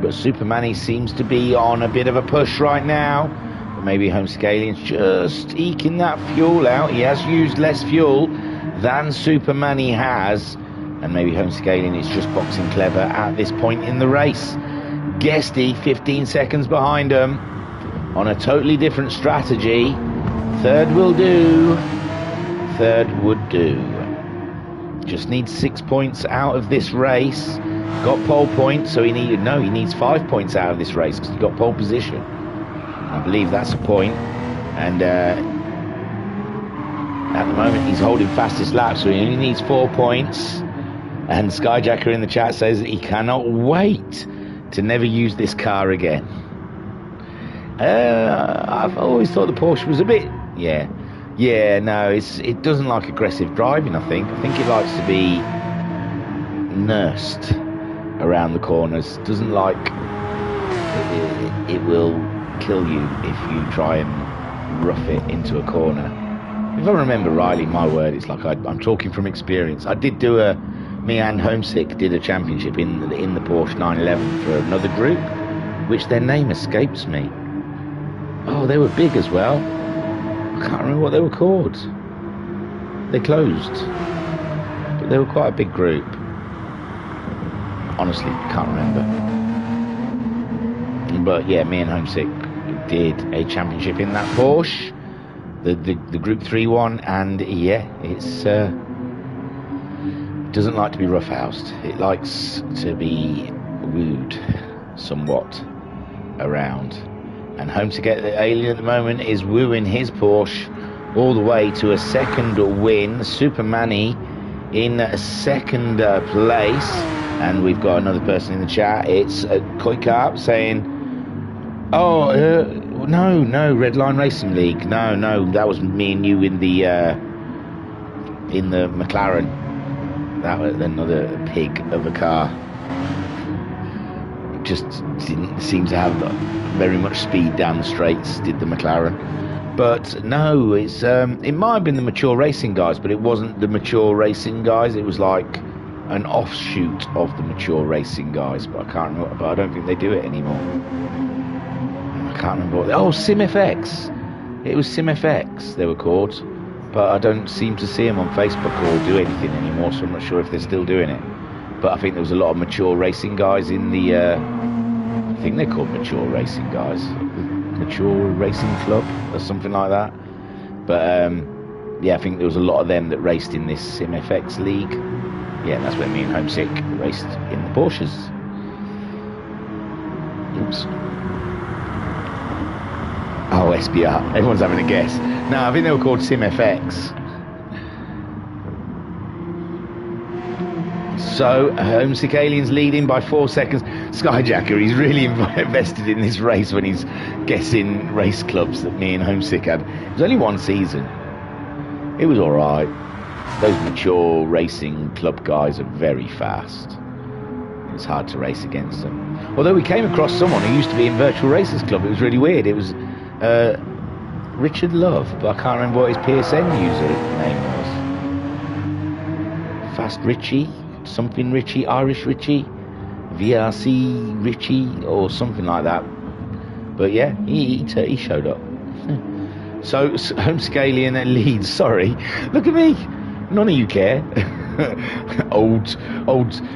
But Super Manny seems to be on a bit of a push right now. But maybe Homesick Alien's just eking that fuel out. He has used less fuel than Super Manny has. And maybe Homesick Alien is just boxing clever at this point in the race. Guesty 15 seconds behind him on a totally different strategy. Third will do. Third would do. Just needs 6 points out of this race. Got pole points, so he needs 5 points out of this race because he got pole position. I believe that's a point. And at the moment he's holding fastest lap, so he only needs 4 points. And Skyjacker in the chat says that he cannot wait to never use this car again. I've always thought the Porsche was a bit, no, it doesn't like aggressive driving. I think it likes to be nursed around the corners. Doesn't like it will kill you if you try and rough it into a corner. If I remember rightly, my word, it's like I'm talking from experience. I did do me and Homesick did a championship in the Porsche 911 for another group, which their name escapes me. Oh, they were big as well. I can't remember what they were called. They closed, but they were quite a big group. Honestly, can't remember. But yeah, me and Homesick did a championship in that Porsche, the Group 3 one, and yeah, it's doesn't like to be roughhoused. It likes to be wooed somewhat around. And Homesick Alien at the moment is wooing his Porsche all the way to a second win. Super Manny in second place. And we've got another person in the chat. It's Koikap saying, oh, no, Red Line Racing League. No, that was me and you in the McLaren. That was another pig of a car. Just didn't seem to have very much speed down the straights, did the McLaren. But no, it might have been the Mature Racing guys, but it wasn't the Mature Racing guys. It was like an offshoot of the Mature Racing guys, but I can't remember. But I don't think they do it anymore. I can't remember what SimFX. It was SimFX they were called, but I don't seem to see them on Facebook or do anything anymore, so I'm not sure if they're still doing it. But I think there was a lot of Mature Racing guys in the I think they're called Mature Racing guys, Mature Racing Club or something like that. But yeah, I think there was a lot of them that raced in this SimFX league. Yeah, that's where me and Homesick raced in the Porsches. Oops. Oh, SBR. Everyone's having a guess. No, I think they were called SimFX. So, Homesick Alien's leading by 4 seconds. Skyjacker, he's really invested in this race when he's guessing race clubs that me and Homesick had. It was only one season. It was alright. Those Mature Racing Club guys are very fast. It's hard to race against them. Although we came across someone who used to be in Virtual Racers Club. It was really weird. It was Richard Love, but I can't remember what his PSN user name was. Fast Richie, something Richie, Irish Richie, VRC Richie, or something like that. But yeah, he showed up. So Homesick Alien leads. Sorry, look at me. None of you care. old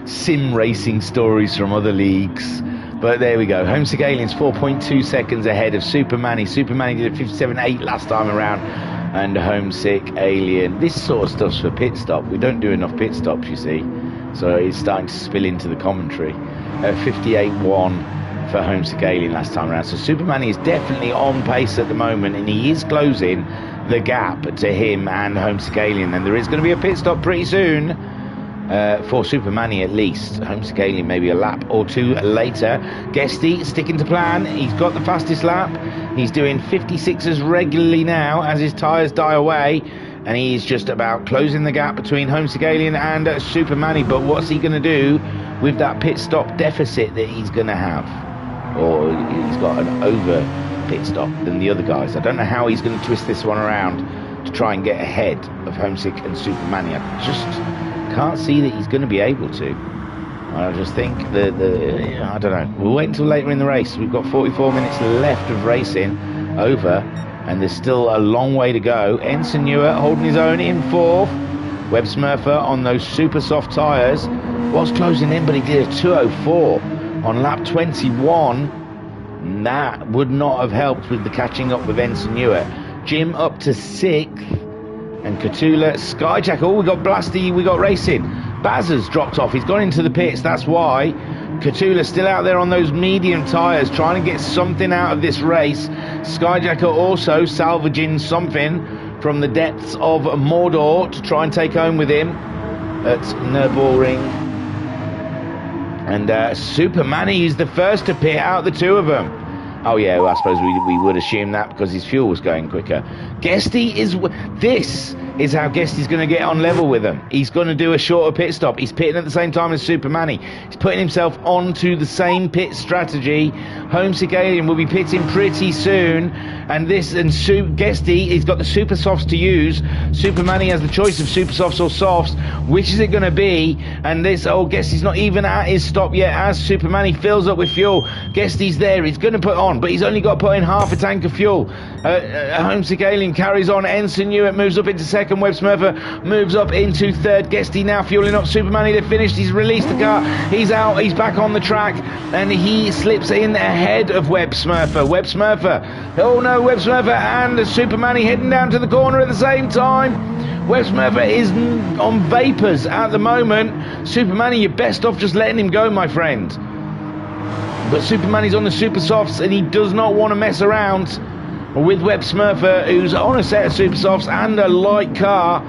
sim racing stories from other leagues. But there we go. Homesick Alien's 4.2 seconds ahead of Super Manny. Super Manny did a 57.8 last time around. And Homesick Alien. This sort of stuff's for pit stop. We don't do enough pit stops, you see. So it's starting to spill into the commentary. 58.1 for Homesick Alien last time around. So Super Manny is definitely on pace at the moment. And he is closing the gap to him and Homesick Alien. And there is going to be a pit stop pretty soon. for Super Manny at least. Homesick Alien maybe a lap or two later. Guesty sticking to plan. He's got the fastest lap. He's doing 56s regularly now as his tyres die away, and he's just about closing the gap between Homesick Alien and Super Manny. But what's he going to do with that pit stop deficit that he's going to have? Or he's got an over pit stop than the other guys. I don't know how he's going to twist this one around to try and get ahead of Homesick and Super Manny. I just can't see that he's going to be able to. I just think I don't know. We'll wait until later in the race. We've got 44 minutes left of racing over, and there's still a long way to go. Ensign Newer holding his own in fourth. Webb Smurfer on those super soft tyres was closing in, but he did a 2:04 on lap 21. That would not have helped with the catching up with Ensign Newer. Jim up to 6th. And Catula, Skyjack, oh, we got Blasty, we got racing. Baz has dropped off, he's gone into the pits, that's why. Catula's still out there on those medium tyres, trying to get something out of this race. Skyjacker also salvaging something from the depths of Mordor to try and take home with him at Nürburgring. And Super Manny is the first to pit out the two of them. Oh yeah, well, I suppose we would assume that because his fuel was going quicker. Guesty is... This is how Guesty's going to get on level with them. He's going to do a shorter pit stop. He's pitting at the same time as Super Manny. He's putting himself onto the same pit strategy. Homesick Alien will be pitting pretty soon. And Guesty, he's got the super softs to use. Super Manny has the choice of super softs or softs. Which is it going to be? And this old Guesty's not even at his stop yet as Super Manny fills up with fuel. Guesty's there. He's going to put on, but he's only got to put in half a tank of fuel. Homesick Alien carries on. Ensign Newitt moves up into second. Webb Smurfer moves up into third. Guesty now fueling up. Super Manny, they've finished. He's released the car. He's out. He's back on the track. And he slips in ahead of Webb Smurfer. Webb Smurfer. Oh no, Webb Smurfer and Super Manny heading down to the corner at the same time. Webb Smurfer is on vapours at the moment. Super Manny, you're best off just letting him go, my friend. But Super Manny's on the super softs and he does not want to mess around with Webb Smurfer, who's on a set of super softs and a light car,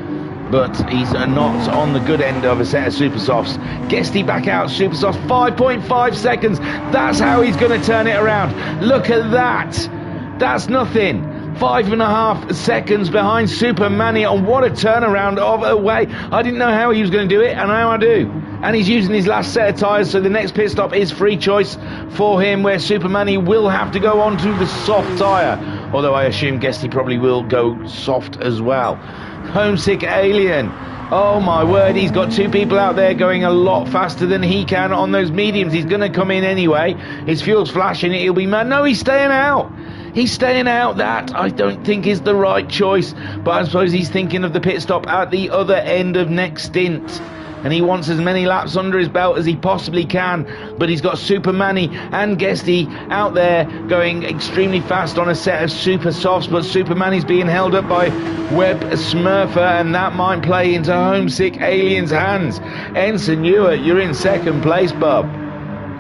but he's not on the good end of a set of super softs. Guesty back out, super softs, 5.5 seconds. That's how he's going to turn it around. Look at that. That's nothing. 5.5 seconds behind Super Manny, and what a turnaround of a way. I didn't know how he was going to do it, and now I do. And he's using his last set of tyres, so the next pit stop is free choice for him, where Super Manny will have to go on to the soft tyre. Although I assume Guesty probably will go soft as well. Homesick Alien. Oh my word, he's got two people out there going a lot faster than he can on those mediums. He's going to come in anyway. His fuel's flashing, he'll be mad. No, he's staying out. He's staying out. That I don't think is the right choice, but I suppose he's thinking of the pit stop at the other end of next stint, and he wants as many laps under his belt as he possibly can. But he's got Super Manny and Guesty out there going extremely fast on a set of super softs, but Super Manny's being held up by Webb Smurfer, and that might play into Homesick Alien's hands. Ensign Newitt, you're in second place, bub.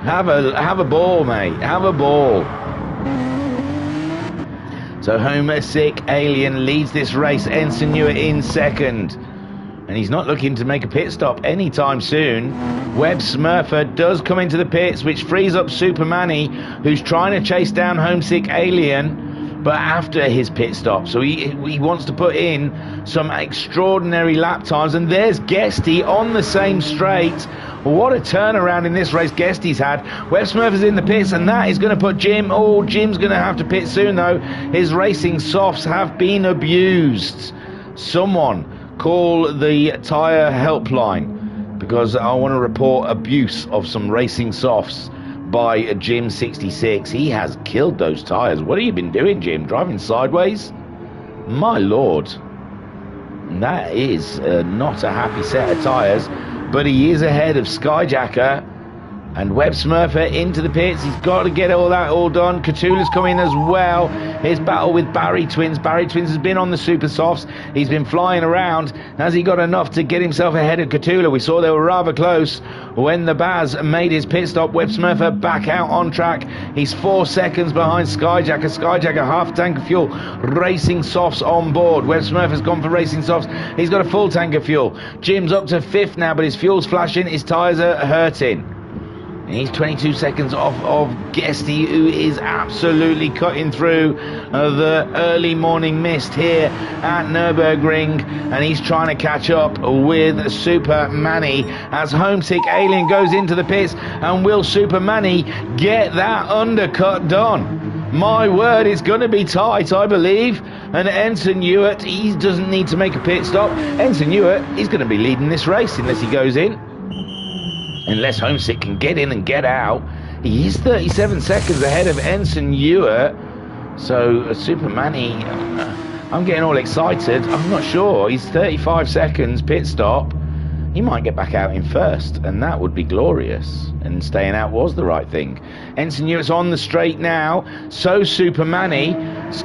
Have a ball, mate. Have a ball. So Homesick Alien leads this race. Ensign Newitt in second. And he's not looking to make a pit stop anytime soon. Webb Smurfer does come into the pits, which frees up Super Manny, who's trying to chase down Homesick Alien, but after his pit stop. So he wants to put in some extraordinary lap times. And there's Guesty on the same straight. What a turnaround in this race Guesty's had. Webb Smurfer's in the pits, and that is going to put Jim... Oh, Jim's going to have to pit soon, though. His racing softs have been abused. Someone call the tyre helpline, because I want to report abuse of some racing softs by Jim 66. He has killed those tyres. What have you been doing, Jim? Driving sideways? My lord. That is not a happy set of tyres. But he is ahead of Skyjacker, And Webb Smurfer into the pits. He's got to get all that all done. Catula's coming as well. His battle with Barry Twins. Barry Twins has been on the Super Softs. He's been flying around. Has he got enough to get himself ahead of Catula? We saw they were rather close when the Baz made his pit stop. Webb Smurfer back out on track. He's 4 seconds behind Skyjacker. Skyjacker half tank of fuel. Racing Softs on board. Webb Smurfer's gone for Racing Softs. He's got a full tank of fuel. Jim's up to 5th now, but his fuel's flashing. His tyres are hurting. And he's 22 seconds off of Guesty, who is absolutely cutting through the early morning mist here at Nürburgring, and he's trying to catch up with Super Manny as Homesick Alien goes into the pits. And will Super Manny get that undercut done? My word, it's going to be tight, I believe. And Ensign Ewart, he doesn't need to make a pit stop. Ensign Ewart, he's going to be leading this race unless he goes in. Unless Homesick can get in and get out. He's 37 seconds ahead of Ensign Ewart. So Super Manny, I'm getting all excited. I'm not sure. He's 35 seconds pit stop. He might get back out in first, and that would be glorious. And staying out was the right thing. Ensign Ewart's on the straight now. So Super Manny.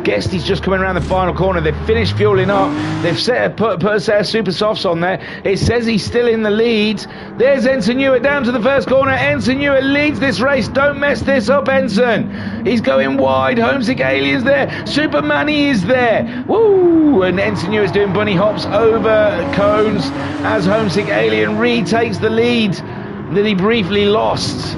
Guesty's just coming around the final corner. They've finished fueling up. They've put a set of Super Softs on there. It says he's still in the lead. There's Ensign Ewart down to the first corner. Ensign Ewart leads this race. Don't mess this up, Ensign. He's going wide. Homesick Alien's there. Super Manny is there. Woo! And Ensign Ewart's doing bunny hops over cones as Homesick Alien retakes the lead that he briefly lost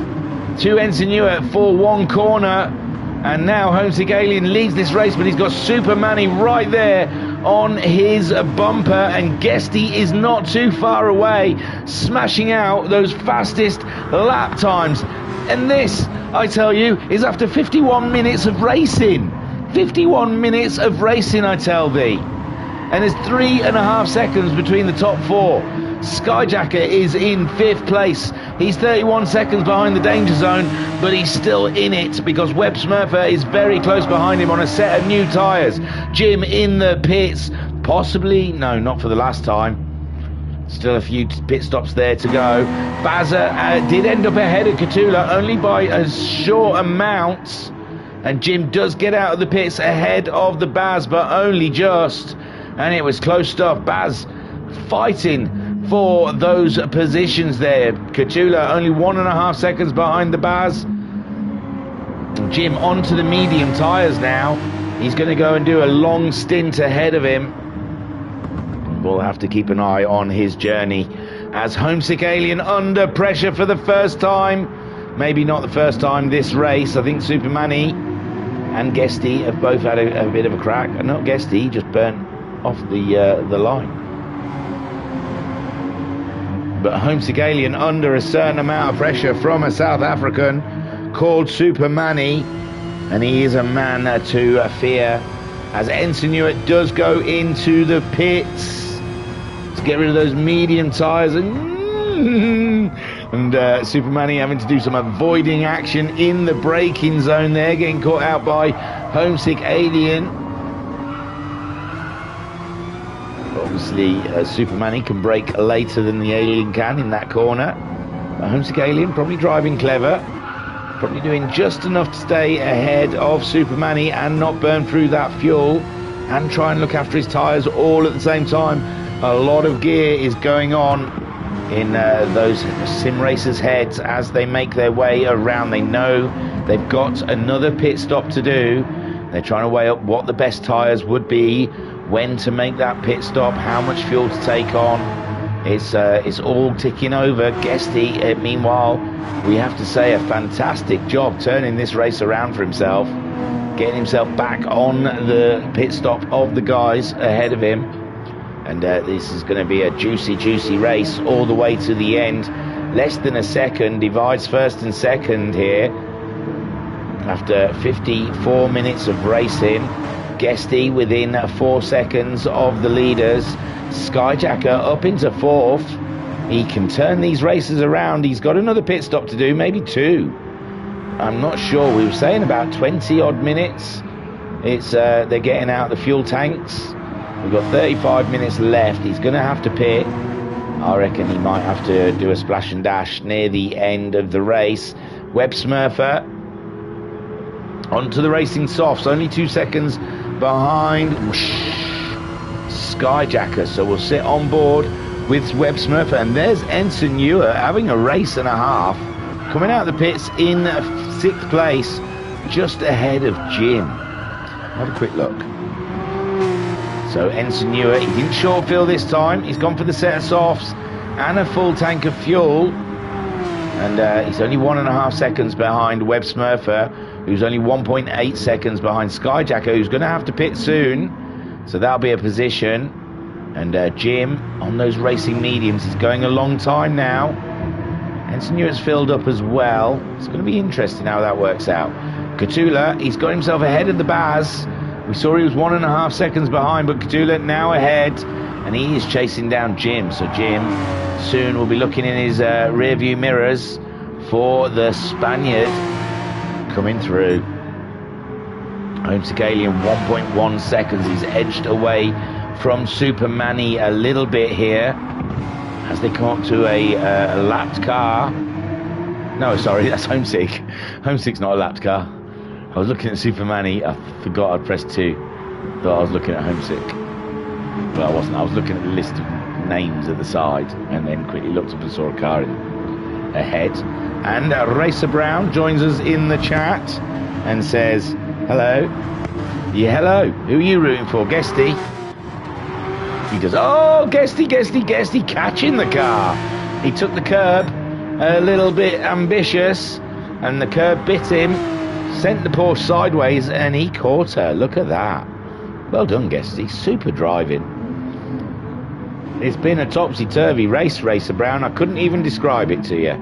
to Ensign Ewart for one corner. And now Homesick Alien leads this race, but he's got Super Manny right there on his bumper, and Guesty is not too far away, smashing out those fastest lap times. And this, I tell you, is after 51 minutes of racing. 51 minutes of racing, I tell thee. And there's 3.5 seconds between the top 4. Skyjacker is in 5th place. He's 31 seconds behind the danger zone, but he's still in it because Webb Smurfer is very close behind him on a set of new tyres. Jim in the pits, possibly, no, not for the last time. Still a few pit stops there to go. Bazza did end up ahead of Catula, only by a short amount. And Jim does get out of the pits ahead of the Baz, but only just. And it was close stuff. Baz fighting for those positions there. Catula only 1.5 seconds behind the Baz. Jim onto the medium tyres now. He's going to go and do a long stint ahead of him. We'll have to keep an eye on his journey as Homesick Alien under pressure for the first time. Maybe not the first time this race. I think Super Manny and Guesty have both had a bit of a crack. And not Guesty, he just burnt off the line. But Homesick Alien under a certain amount of pressure from a South African called Super Manny, and he is a man to fear as Ensign Ewart does go into the pits to get rid of those medium tyres, and Super Manny having to do some avoiding action in the braking zone there, getting caught out by Homesick Alien. Obviously, Super Manny can brake later than the Alien can in that corner. Homesick Alien probably driving clever, probably doing just enough to stay ahead of Super Manny and not burn through that fuel, and try and look after his tyres all at the same time. A lot of gear is going on in those sim racers' heads as they make their way around. They know they've got another pit stop to do. They're trying to weigh up what the best tyres would be, when to make that pit stop, how much fuel to take on. It's all ticking over. Guesty, meanwhile, we have to say, a fantastic job turning this race around for himself, getting himself back on the pit stop of the guys ahead of him. And this is going to be a juicy race all the way to the end. Less than a second divides first and second here after 54 minutes of racing. Guesty within 4 seconds of the leaders. Skyjacker up into 4th. He can turn these races around. He's got another pit stop to do, maybe 2. I'm not sure. We were saying about 20 odd minutes. It's they're getting out the fuel tanks. We've got 35 minutes left. He's going to have to pit. I reckon he might have to do a splash and dash near the end of the race. Web Smurfer onto the racing softs, only 2 seconds behind Skyjacker. So we'll sit on board with Web Smurfer, and there's Ensign Ewer having a race and a half, coming out of the pits in 6th place, just ahead of Jim. Have a quick look. So Ensign Ewer, he didn't short fill this time. He's gone for the set of softs and a full tank of fuel. And he's only 1.5 seconds behind Web Smurfer, who's only 1.8 seconds behind Skyjacker, who's going to have to pit soon. So that'll be a position. And Jim on those racing mediums, he's going a long time now. Ensign Ewer's filled up as well. It's going to be interesting how that works out. Catula, he's got himself ahead of the Baz. We saw he was 1.5 seconds behind, but Catula now ahead, and he is chasing down Jim. So Jim soon will be looking in his rear view mirrors for the Spaniard coming through. Homesick Alien 1.1 seconds. He's edged away from Super Manny a little bit here as they come up to a lapped car. No, sorry, that's Homesick. Homesick's not a lapped car. I was looking at Super Manny. I forgot I'd pressed 2. Thought I was looking at Homesick. But I wasn't. I was looking at the list of names at the side and then quickly looked up and saw a car ahead. And Racer Brown joins us in the chat and says, hello. Yeah, hello. Who are you rooting for? Guesty? He does. Oh, Guesty, catching the car. He took the curb, a little bit ambitious, and the curb bit him. Sent the Porsche sideways and he caught her. Look at that. Well done, Guesty. Super driving. It's been a topsy-turvy race, Racer Brown. I couldn't even describe it to you.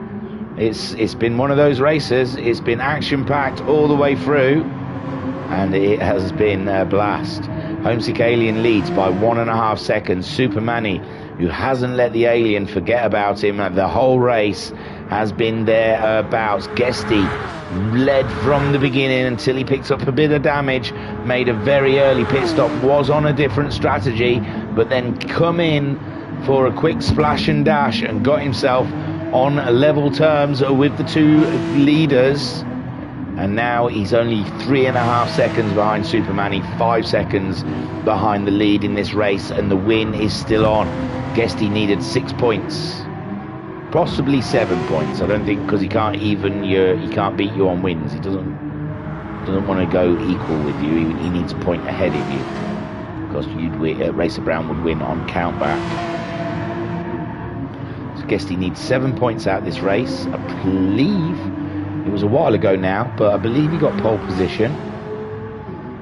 It's been one of those races. It's been action-packed all the way through, and it has been a blast. Homesick Alien leads by 1.5 seconds. Super Manny, who hasn't let the alien forget about him the whole race, has been thereabouts. Guesty led from the beginning until he picked up a bit of damage, made a very early pit stop, was on a different strategy, but then come in for a quick splash and dash and got himself on level terms with the 2 leaders. And now he's only 3.5 seconds behind Super Manny, 5 seconds behind the lead in this race, and the win is still on. Guesty needed 6 points. Possibly 7 points. I don't think, because he can't even he can't beat you on wins. He doesn't want to go equal with you. He needs a point ahead of you, because Racer Brown would win on countback. So Guesty needs 7 points out this race. I believe it was a while ago now, but I believe he got pole position.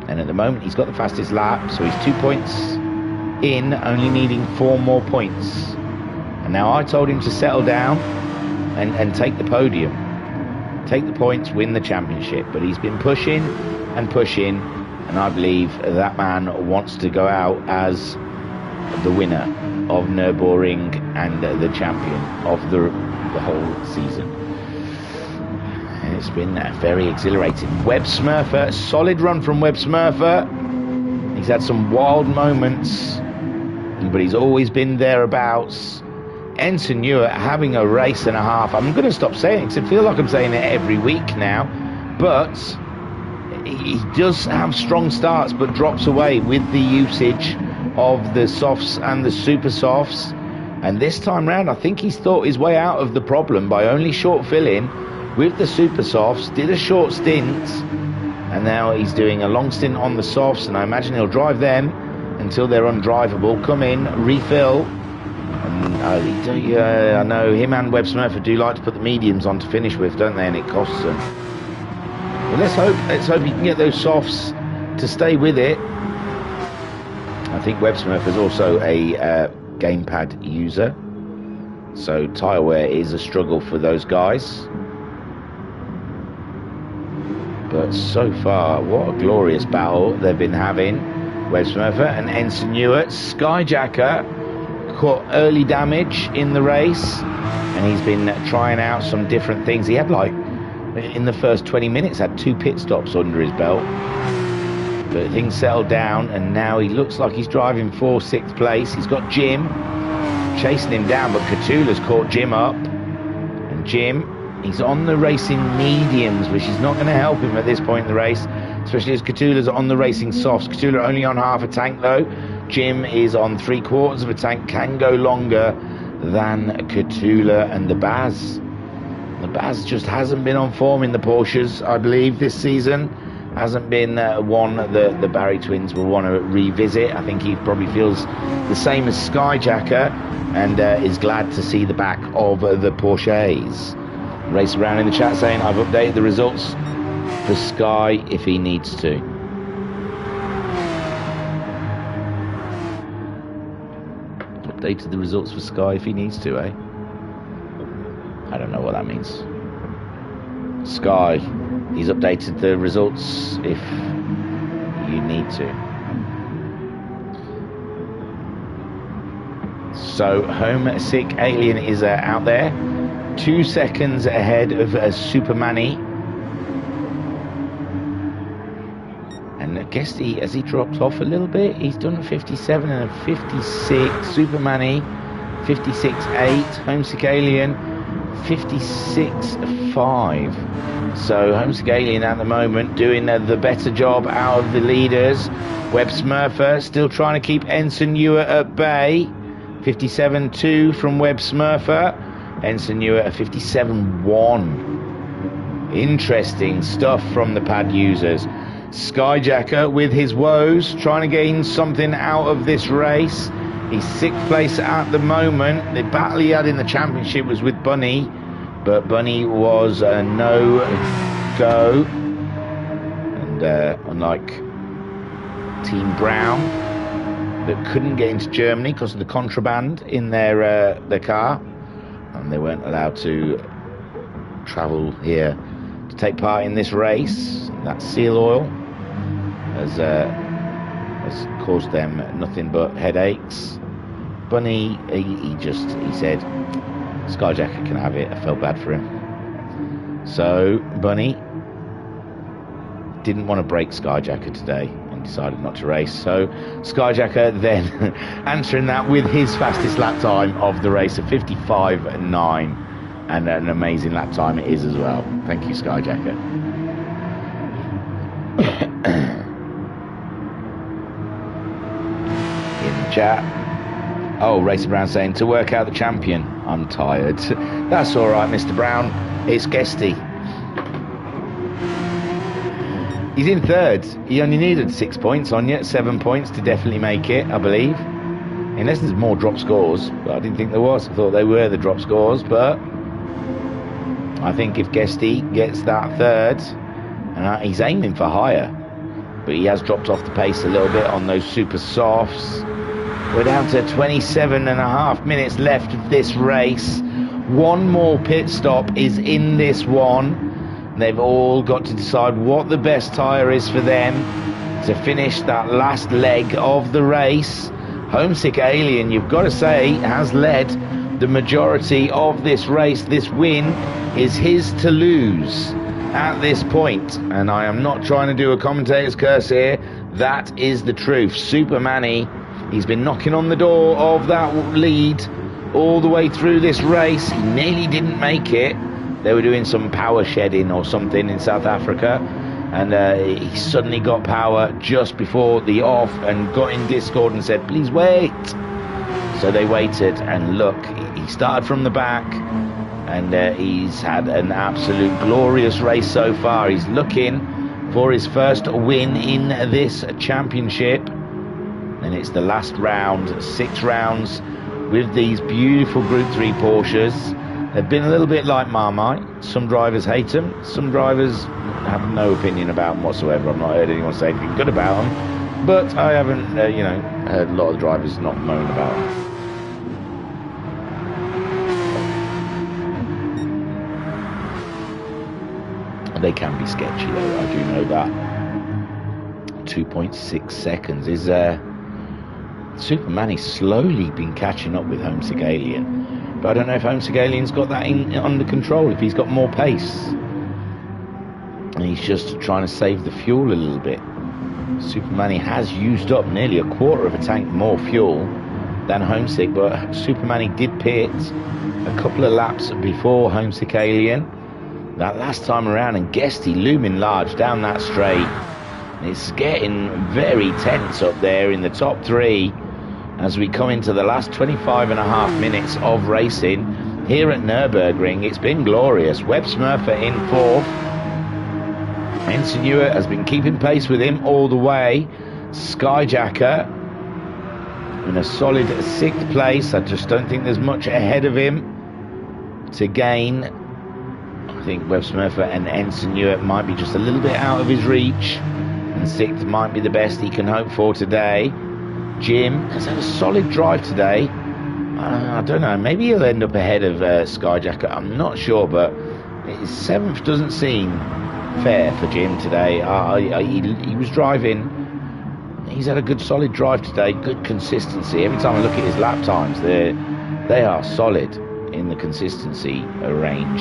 And at the moment he's got the fastest lap, so he's 2 points in, only needing 4 more points. And now I told him to settle down and take the podium. Take the points, win the championship. But he's been pushing and pushing, and I believe that man wants to go out as the winner of Nürburgring and the champion of the whole season. And it's been very exhilarating. Web Smurfer, solid run from Web Smurfer. He's had some wild moments, but he's always been thereabouts. Ensign Ewer having a race and a half. I'm going to stop saying it because I feel like I'm saying it every week now, but he does have strong starts but drops away with the usage of the softs and the super softs. And this time round I think he's thought his way out of the problem by only short filling with the super softs, did a short stint, and now he's doing a long stint on the softs, and I imagine he'll drive them until they're undrivable, come in, refill. And I know him and Web Smurfer do like to put the mediums on to finish with, don't they? And it costs them. But let's hope he can get those softs to stay with it. I think Web Smurfer is also a gamepad user, so tyre wear is a struggle for those guys. But so far, what a glorious battle they've been having. Web Smurfer and Ensign Ewer. Skyjacker caught early damage in the race, and he's been trying out some different things. He had, like, in the first 20 minutes, had 2 pit stops under his belt. But things settled down, and now he looks like he's driving for 6th place. He's got Jim chasing him down, but Catula's caught Jim up. And Jim, he's on the racing mediums, which is not going to help him at this point in the race, especially as Catula's on the racing softs. Catula only on half a tank though. Jim is on 3/4 of a tank, can go longer than Catula. And the Baz just hasn't been on form in the Porsches, I believe, this season. Hasn't been one that the Barry twins will want to revisit. I think he probably feels the same as Skyjacker, and is glad to see the back of the Porsches. Race around in the chat saying, I've updated the results for Sky if he needs to. Updated the results for Sky if he needs to, eh? I don't know what that means. Sky, he's updated the results if you need to. So Homesick Alien is out there, 2 seconds ahead of Supermanny. And I guess has he dropped off a little bit? He's done a 57 and a 56. Supermanny 56.8. Homesick Alien 56.5. So Homesick Alien at the moment doing the better job out of the leaders. Webb Smurfer still trying to keep Ensign Ewart at bay. 57.2 from Webb Smurfer. Ensign Ewart a 57.1. Interesting stuff from the pad users. Skyjacker with his woes, trying to gain something out of this race. He's 6th place at the moment. The battle he had in the championship was with Bunny, but Bunny was a no-go. And unlike Team Brown, that couldn't get into Germany because of the contraband in their car, and they weren't allowed to travel here to take part in this race. That seal oil has caused them nothing but headaches. Bunny, he said Skyjacker can have it. I felt bad for him. So Bunny didn't want to break Skyjacker today and decided not to race. So Skyjacker then answering that with his fastest lap time of the race of 55.9, and an amazing lap time it is as well. Thank you, Skyjacker. In the chat, oh, Racer Brown saying, to work out the champion, I'm tired. That's all right, Mr. Brown. It's Guesty. He's in 3rd. He only needed 6 points on you, 7 points to definitely make it, I believe. Unless there's more drop scores, but I didn't think there was. I thought they were the drop scores, but I think if Guesty gets that 3rd, and he's aiming for higher, but he has dropped off the pace a little bit on those super softs. We're down to 27.5 minutes left of this race. One more pit stop is in this one. They've all got to decide what the best tyre is for them to finish that last leg of the race. Homesick Alien, you've got to say, has led the majority of this race. This win is his to lose at this point, and I am not trying to do a commentator's curse here. That is the truth. Supermanny, he's been knocking on the door of that lead all the way through this race. He nearly didn't make it. They were doing some power shedding or something in South Africa, and he suddenly got power just before the off and got in Discord and said, please wait. So they waited, and look, he started from the back, and he's had an absolute glorious race so far. He's looking for his first win in this championship, and it's the last round, 6 rounds with these beautiful Group 3 Porsches. They've been a little bit like Marmite. Some drivers hate them, some drivers have no opinion about them whatsoever. I've not heard anyone say anything good about them, but I haven't heard a lot of drivers not moan about them. They can be sketchy though, I do know that. 2.6 seconds is Supermanny's slowly been catching up with Homesick Alien, but I don't know if Homesick Alien's got that under control, if he's got more pace, and he's just trying to save the fuel a little bit. Supermanny has used up nearly a quarter of a tank more fuel than Homesick, but Superman did pit a couple of laps before Homesick Alien that last time around, and Guesty looming large down that straight. It's getting very tense up there in the top three as we come into the last 25.5 minutes of racing here at Nürburgring. It's been glorious. Webb Smurfer in fourth. Ensign Ewart has been keeping pace with him all the way. Skyjacker in a solid sixth place. I just don't think there's much ahead of him to gain. I think Webb Smurfer and Ensign Ewart might be just a little bit out of his reach, and sixth might be the best he can hope for today. Jim has had a solid drive today. I don't know, maybe he'll end up ahead of Skyjacker, I'm not sure, but his seventh doesn't seem fair for Jim today. He was driving. He's had a good solid drive today, good consistency. Every time I look at his lap times, they are solid in the consistency range.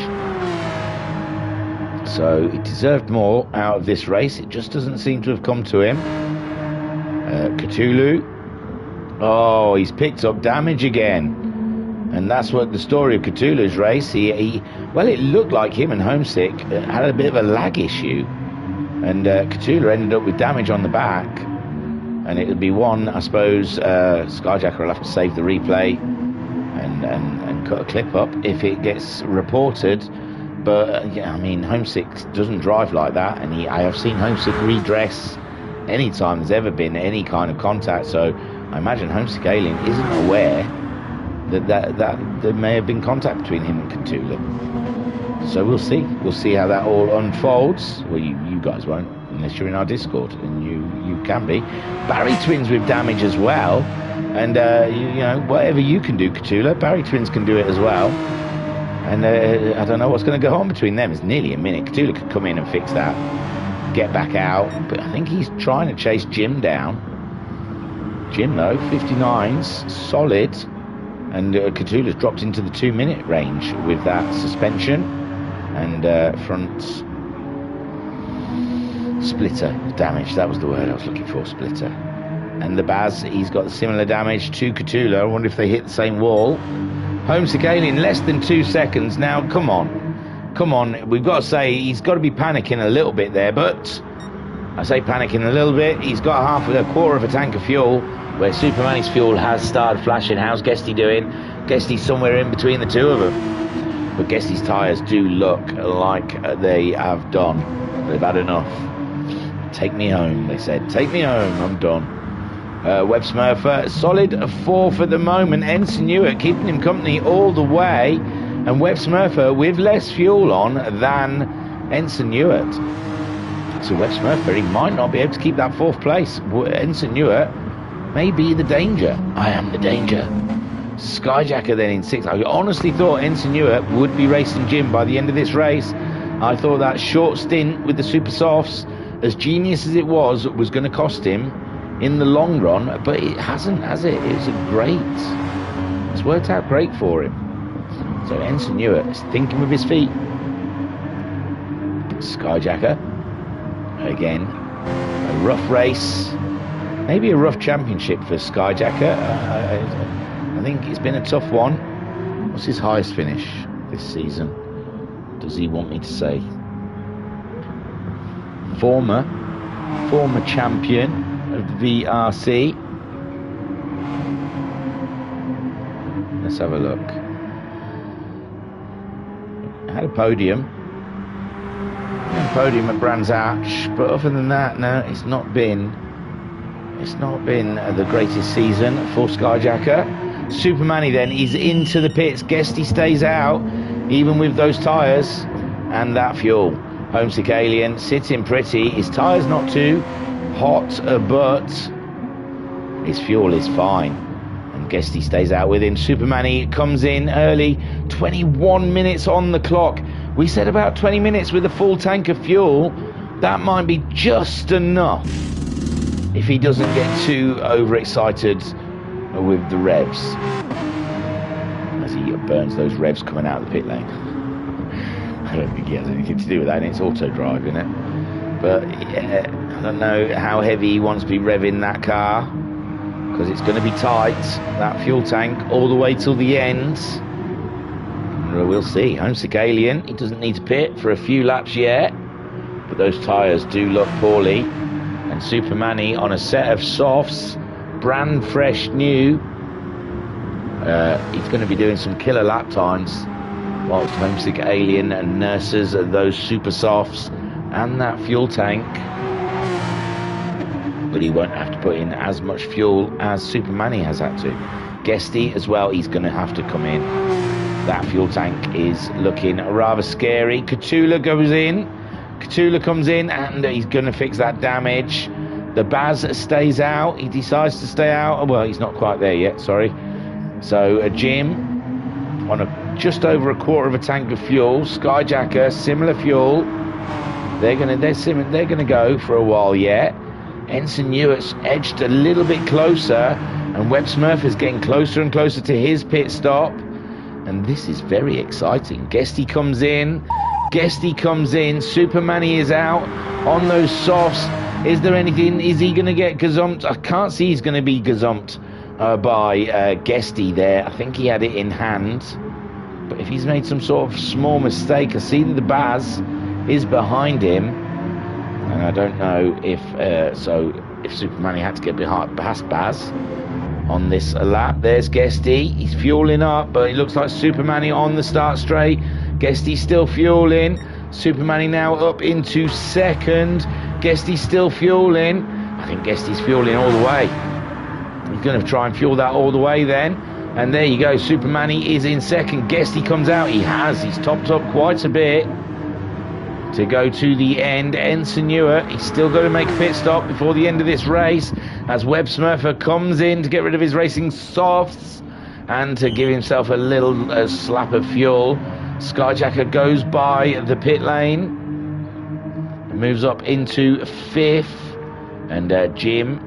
So he deserved more out of this race. It just doesn't seem to have come to him. Cthulhu. Oh, he's picked up damage again. And that's what the story of Cthulhu's race. Well, it looked like him and Homesick had a bit of a lag issue. And Cthulhu ended up with damage on the back. And it would be one, I suppose, Skyjacker will have to save the replay and cut a clip up if it gets reported. But yeah, I mean, Homesick doesn't drive like that, and I have seen Homesick redress any time there's ever been any kind of contact. So I imagine Homesick Alien isn't aware that there may have been contact between him and Cthulhu. So we'll see. We'll see how that all unfolds. Well, you guys won't, unless you're in our Discord, and you can be. Barry Twins with damage as well, and you know, whatever you can do, Cthulhu, Barry Twins can do it as well. And I don't know what's going to go on between them. It's nearly a minute. Cthulhu could come in and fix that, get back out, but I think he's trying to chase Jim down. Jim, though, 59's solid, and Cthulhu's dropped into the 2-minute range with that suspension and front splitter damage. That was the word I was looking for, splitter. And the Baz, he's got similar damage to Cthulhu. I wonder if they hit the same wall. Homesick Alien, less than 2 seconds. Now, come on. We've got to say, he's got to be panicking a little bit there, but I say panicking a little bit. He's got a quarter of a tank of fuel, where Superman's fuel has started flashing. How's Guesty doing? Guesty's somewhere in between the two of them. But Guesty's tyres do look like they have done. They've had enough. Take me home, they said. Take me home, I'm done. Webb Smurfer, solid fourth at the moment. Ensign Ewart keeping him company all the way. And Webb Smurfer with less fuel on than Ensign Ewart. So Webb Smurfer, he might not be able to keep that fourth place. Ensign Ewart may be the danger. I am the danger. Skyjacker then in sixth. I honestly thought Ensign Ewart would be racing Jim by the end of this race. I thought that short stint with the Super Softs, as genius as it was going to cost him in the long run, but it hasn't, has it? It's worked out great for him. So Ensign Ewart is thinking with his feet. Skyjacker again, a rough race, maybe a rough championship for Skyjacker. I think it's been a tough one. What's his highest finish this season? Does he want me to say? Former champion of the VRC. Let's have a look. Had a podium. At Brands Hatch, but other than that, no, it's not been the greatest season for Skyjacker. Superman then is into the pits. Guesty stays out, even with those tyres and that fuel. Homesick Alien sitting pretty. His tyres not too hot, but his fuel is fine. And Guesty stays out with him. Superman comes in early. 21 minutes on the clock. We said about 20 minutes with a full tank of fuel. That might be just enough if he doesn't get too overexcited with the revs, as he burns those revs coming out of the pit lane. I don't think he has anything to do with that. It's auto drive, isn't it? But yeah, I don't know how heavy he wants to be revving that car. because it's going to be tight, that fuel tank, all the way till the end. We'll see. Homesick Alien, he doesn't need to pit for a few laps yet, but those tyres do look poorly. And Super Manny on a set of softs, brand fresh new. He's going to be doing some killer lap times, whilst Homesick Alien and nurses those super softs and that fuel tank. But he won't have to put in as much fuel as Super Manny has had to. Guesty as well, he's going to have to come in. That fuel tank is looking rather scary. Catula goes in. Catula comes in and he's going to fix that damage. The Baz stays out. He decides to stay out. Well, he's not quite there yet, sorry. So Jim on just over a quarter of a tank of fuel. Skyjacker, similar fuel. They're gonna go for a while yet. Ensign Newart's edged a little bit closer, and Webb Smurf is getting closer and closer to his pit stop. And this is very exciting. Guesty comes in. Super Manny is out on those softs. Is there anything? Is he going to get gazumped? I can't see he's going to be gazumped by Guesty there. I think he had it in hand. But if he's made some sort of small mistake, I see that the Baz is behind him. And I don't know if Super Manny had to get past Baz on this lap. There's Guesty. He's fueling up, but it looks like Super Manny on the start straight. Guesty still fueling. Super Manny now up into second. Guesty still fueling. I think Guesty's fueling all the way. He's going to try and fuel that all the way then. And there you go. Super Manny is in second. Guesty comes out. He's topped up quite a bit to go to the end. Ensign Newark, he's still got to make a pit stop before the end of this race as Webb Smurfer comes in to get rid of his racing softs and to give himself a little slap of fuel. Skyjacker goes by the pit lane, moves up into fifth, and Jim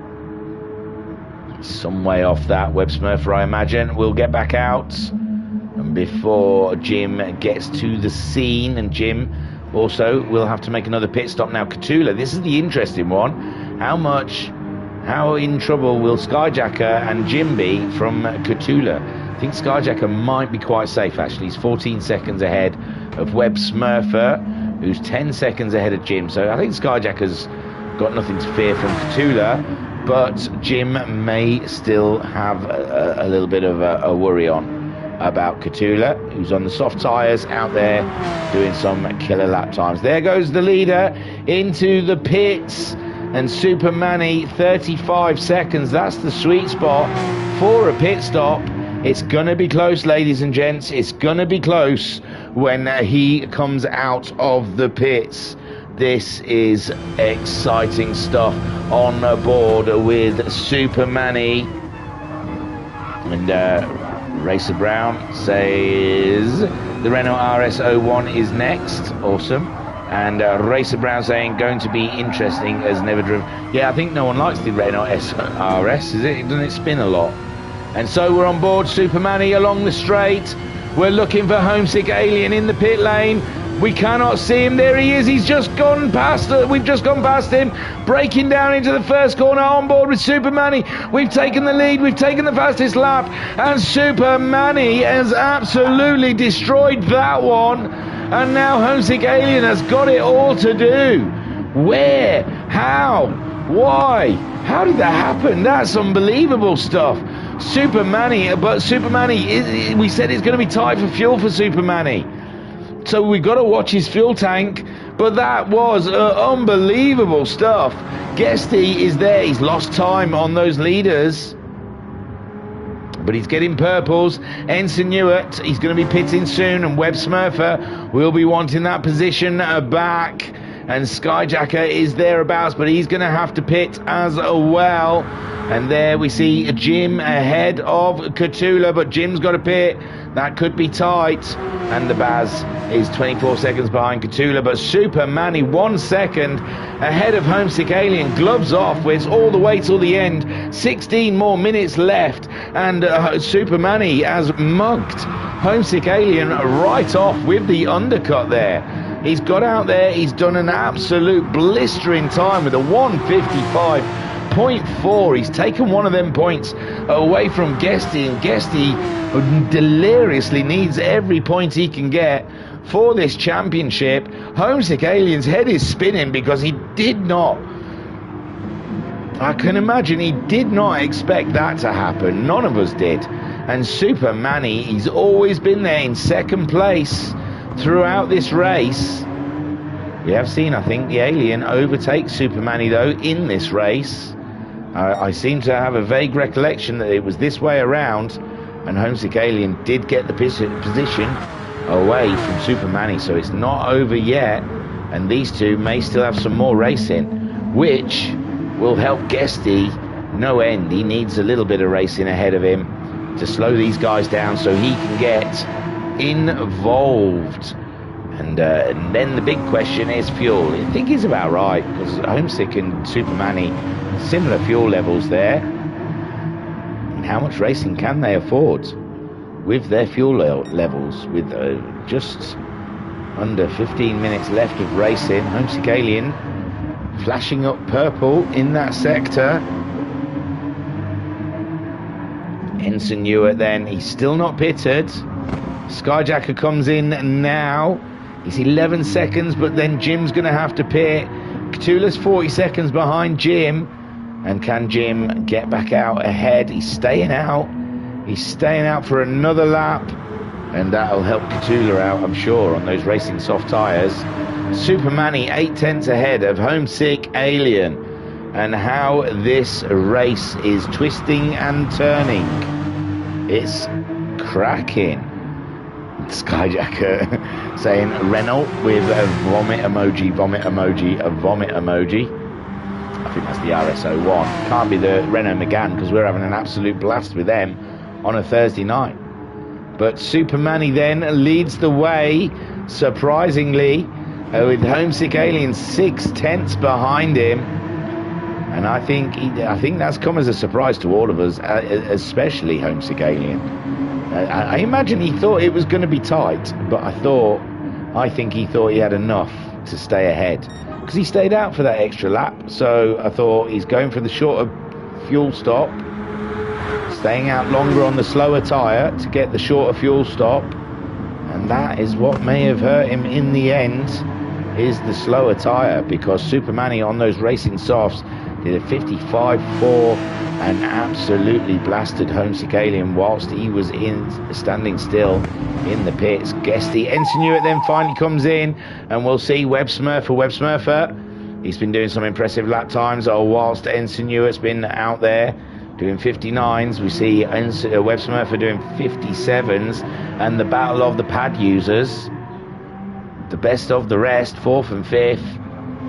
some way off that. Webb Smurfer, I imagine, will get back out and before Jim gets to the scene, and Jim also will have to make another pit stop now. Catula, this is the interesting one. How in trouble will Skyjacker and Jim be from Catula? I think Skyjacker might be quite safe, actually. He's 14 seconds ahead of Webb Smurfer, who's 10 seconds ahead of Jim. So I think Skyjacker's got nothing to fear from Catula, but Jim may still have a little bit of a worry on about Catula, who's on the soft tyres out there doing some killer lap times. There goes the leader into the pits, and Super Manny, 35 seconds. That's the sweet spot for a pit stop. It's gonna be close, ladies and gents. It's gonna be close when he comes out of the pits. This is exciting stuff on board with Super Manny. And Racer Brown says the Renault RS01 is next. Awesome. And Racer Brown saying going to be interesting as never driven. Yeah, I think no one likes the Renault RS, is it? Doesn't it spin a lot? And so we're on board Super Manny along the straight. We're looking for Homesick Alien in the pit lane. We cannot see him. There he is. He's just gone past. We've just gone past him, breaking down into the first corner. On board with Super Manny. We've taken the lead. We've taken the fastest lap, and Super Manny has absolutely destroyed that one. And now Homesick Alien has got it all to do. Where? How? Why? How did that happen? That's unbelievable stuff. Super Manny, but Super Manny, we said it's going to be tight for fuel for Super Manny. So we've got to watch his fuel tank, but that was unbelievable stuff. Guesty is there. He's lost time on those leaders, but he's getting purples. Ensign Newark, he's going to be pitting soon, and Webb Smurfer will be wanting that position back. And Skyjacker is thereabouts, but he's going to have to pit as well. And there we see Jim ahead of Catula, but Jim's got to pit. That could be tight. And the Baz is 24 seconds behind Catula, but Super Manny 1 second ahead of Homesick Alien. Gloves off, it's all the way till the end. 16 more minutes left, and Super Manny has mugged Homesick Alien right off with the undercut there. He's got out there, he's done an absolute blistering time with a 1:55 0.4. He's taken one of them points away from Guesty, and Guesty deliriously needs every point he can get for this championship. Homesick Alien's head is spinning because he did not, I can imagine he did not expect that to happen. None of us did. And Super Manny, he's always been there in second place throughout this race. We have seen, I think, the Alien overtake Super Manny, though, in this race. I seem to have a vague recollection that it was this way around, and Homesick Alien did get the position away from Super Manny, so it's not over yet, and these two may still have some more racing, which will help Guesty no end. He needs a little bit of racing ahead of him to slow these guys down so he can get involved. And then the big question is fuel. I think he's about right, because Homesick and Super Manny, similar fuel levels there. And how much racing can they afford with their fuel levels? With just under 15 minutes left of racing, Homesick Alien flashing up purple in that sector. Ensign Ewart then, he's still not pitted. Skyjacker comes in now. He's 11 seconds, but then Jim's going to have to pit. Cthulhu's 40 seconds behind Jim. And can Jim get back out ahead? He's staying out. He's staying out for another lap. And that'll help Cthulhu out, I'm sure, on those racing soft tyres. Super Manny 8/10 ahead of Homesick Alien. And how this race is twisting and turning. It's cracking. Skyjacker saying Renault with a vomit emoji, a vomit emoji. I think that's the RS01. Can't be the Renault Megane, because we're having an absolute blast with them on a Thursday night. But Super Manny then leads the way, surprisingly, with Homesick Alien 6/10 behind him. And I think that's come as a surprise to all of us, especially Homesick Alien. I imagine he thought it was going to be tight, but I think he thought he had enough to stay ahead, because he stayed out for that extra lap. So I thought he's going for the shorter fuel stop, staying out longer on the slower tyre to get the shorter fuel stop, and that is what may have hurt him in the end, is the slower tyre, because Super Manny on those racing softs did a 55.4 and absolutely blasted Homesick Alien whilst he was standing still in the pits. Guesty, Ensign Ewart then finally comes in, and we'll see Web Smurfer. He's been doing some impressive lap times, whilst Ensign Ewart's been out there doing 59s. We see Web Smurfer doing 57s, and the battle of the pad users, the best of the rest, 4th and 5th.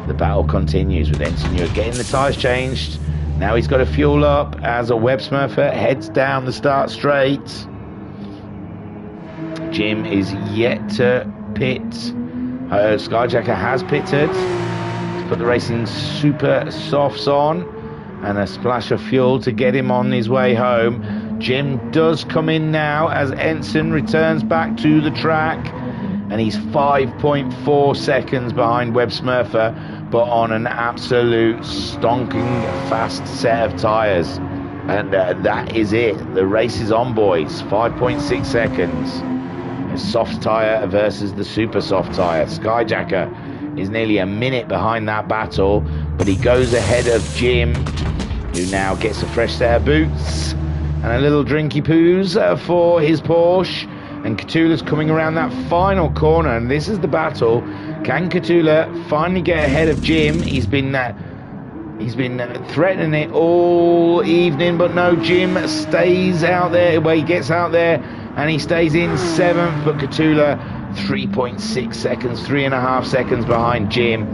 The battle continues with Ensign Ewart getting the tyres changed. Now he's got to fuel up as a Web Smurfer heads down the start straight. Jim is yet to pit. Skyjacker has pitted. He's put the racing super softs on and a splash of fuel to get him on his way home. Jim does come in now as Ensign returns back to the track, and he's 5.4 seconds behind Web Smurfer, but on an absolute stonking fast set of tyres. And that is it. The race is on, boys. 5.6 seconds. A soft tyre versus the super soft tyre. Skyjacker is nearly a minute behind that battle, but he goes ahead of Jim, who now gets a fresh set of boots and a little drinky poos for his Porsche. And Cthulhu's coming around that final corner, and this is the battle. Can Cthulhu finally get ahead of Jim? He's been threatening it all evening, but no, Jim stays out there. Well, he gets out there and he stays in 7th, but Cthulhu 3.6 seconds, 3.5 seconds behind Jim.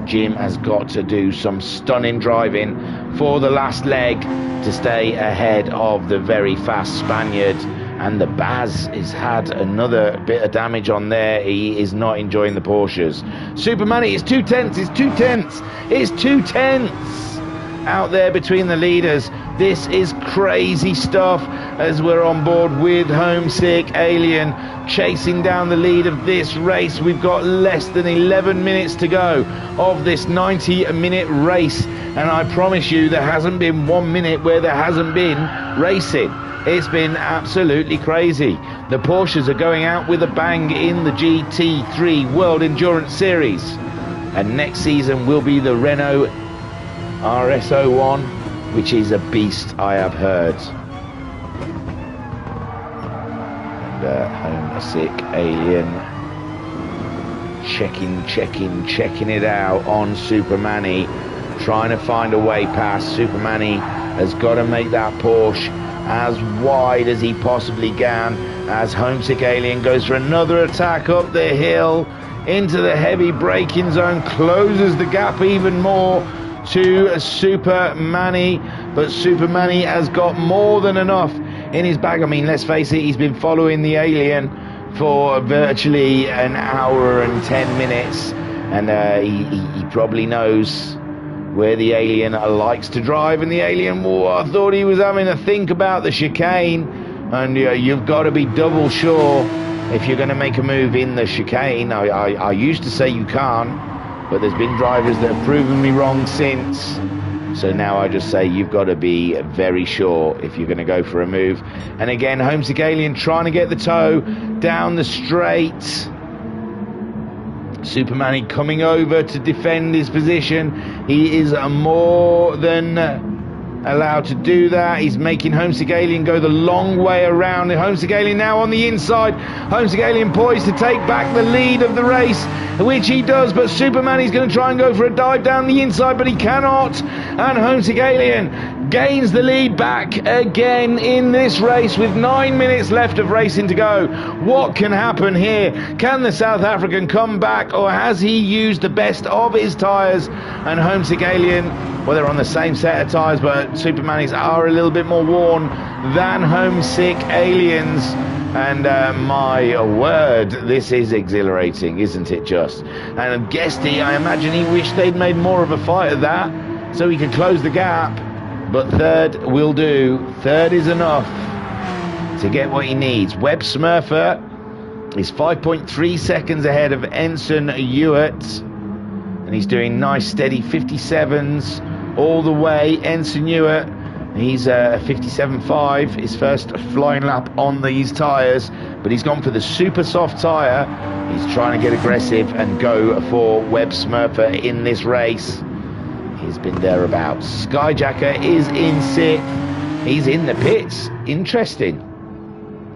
Jim has got to do some stunning driving for the last leg to stay ahead of the very fast Spaniard. And the Baz has had another bit of damage on there. He is not enjoying the Porsches. Super Manny, it's 2/10, it's 2/10, it's 2/10 out there between the leaders. This is crazy stuff as we're on board with Homesick Alien. chasing down the lead of this race. We've got less than 11 minutes to go of this 90-minute race, and I promise you there hasn't been 1 minute where there hasn't been racing. It's been absolutely crazy. The Porsches are going out with a bang in the GT3 World Endurance Series, and next season will be the Renault RS01, which is a beast, I have heard. Homesick Alien checking it out on Super Manny, trying to find a way past. Super Manny has got to make that Porsche as wide as he possibly can, as Homesick Alien goes for another attack up the hill into the heavy braking zone, closes the gap even more to Super Manny, but Super Manny has got more than enough in his bag. I mean, let's face it, he's been following the Alien for virtually an hour and 10 minutes, and he probably knows where the Alien likes to drive. And the Alien, I thought he was having a think about the chicane, and you've got to be double sure if you're going to make a move in the chicane. I used to say you can't, but there's been drivers that have proven me wrong since. So now I just say you've got to be very sure if you're going to go for a move. And again, Homesick Alien trying to get the toe down the straight. Super Manny coming over to defend his position. He is more than allowed to do that. He's making Homesick Alien go the long way around. Homesick Alien now on the inside. Homesick Alien poised to take back the lead of the race, which he does, but Super Manny's going to try and go for a dive down the inside, but he cannot. And Homesick Alien gains the lead back again in this race with 9 minutes left of racing to go. What can happen here? Can the South African come back, or has he used the best of his tyres? And Homesick Alien, well, they're on the same set of tyres, but Super Manny's are a little bit more worn than Homesick Aliens. And my word, this is exhilarating, isn't it just? And Guesty, I imagine he wished they'd made more of a fight of that so he could close the gap. But third will do. Third is enough to get what he needs. Webb Smurfer is 5.3 seconds ahead of Ensign Hewitt, and he's doing nice steady 57s all the way. Ensign Hewitt, he's 57.5, his first flying lap on these tyres, but he's gone for the super soft tyre. He's trying to get aggressive and go for Webb Smurfer in this race. He's been thereabouts. Skyjacker is in sixth. He's in the pits. Interesting.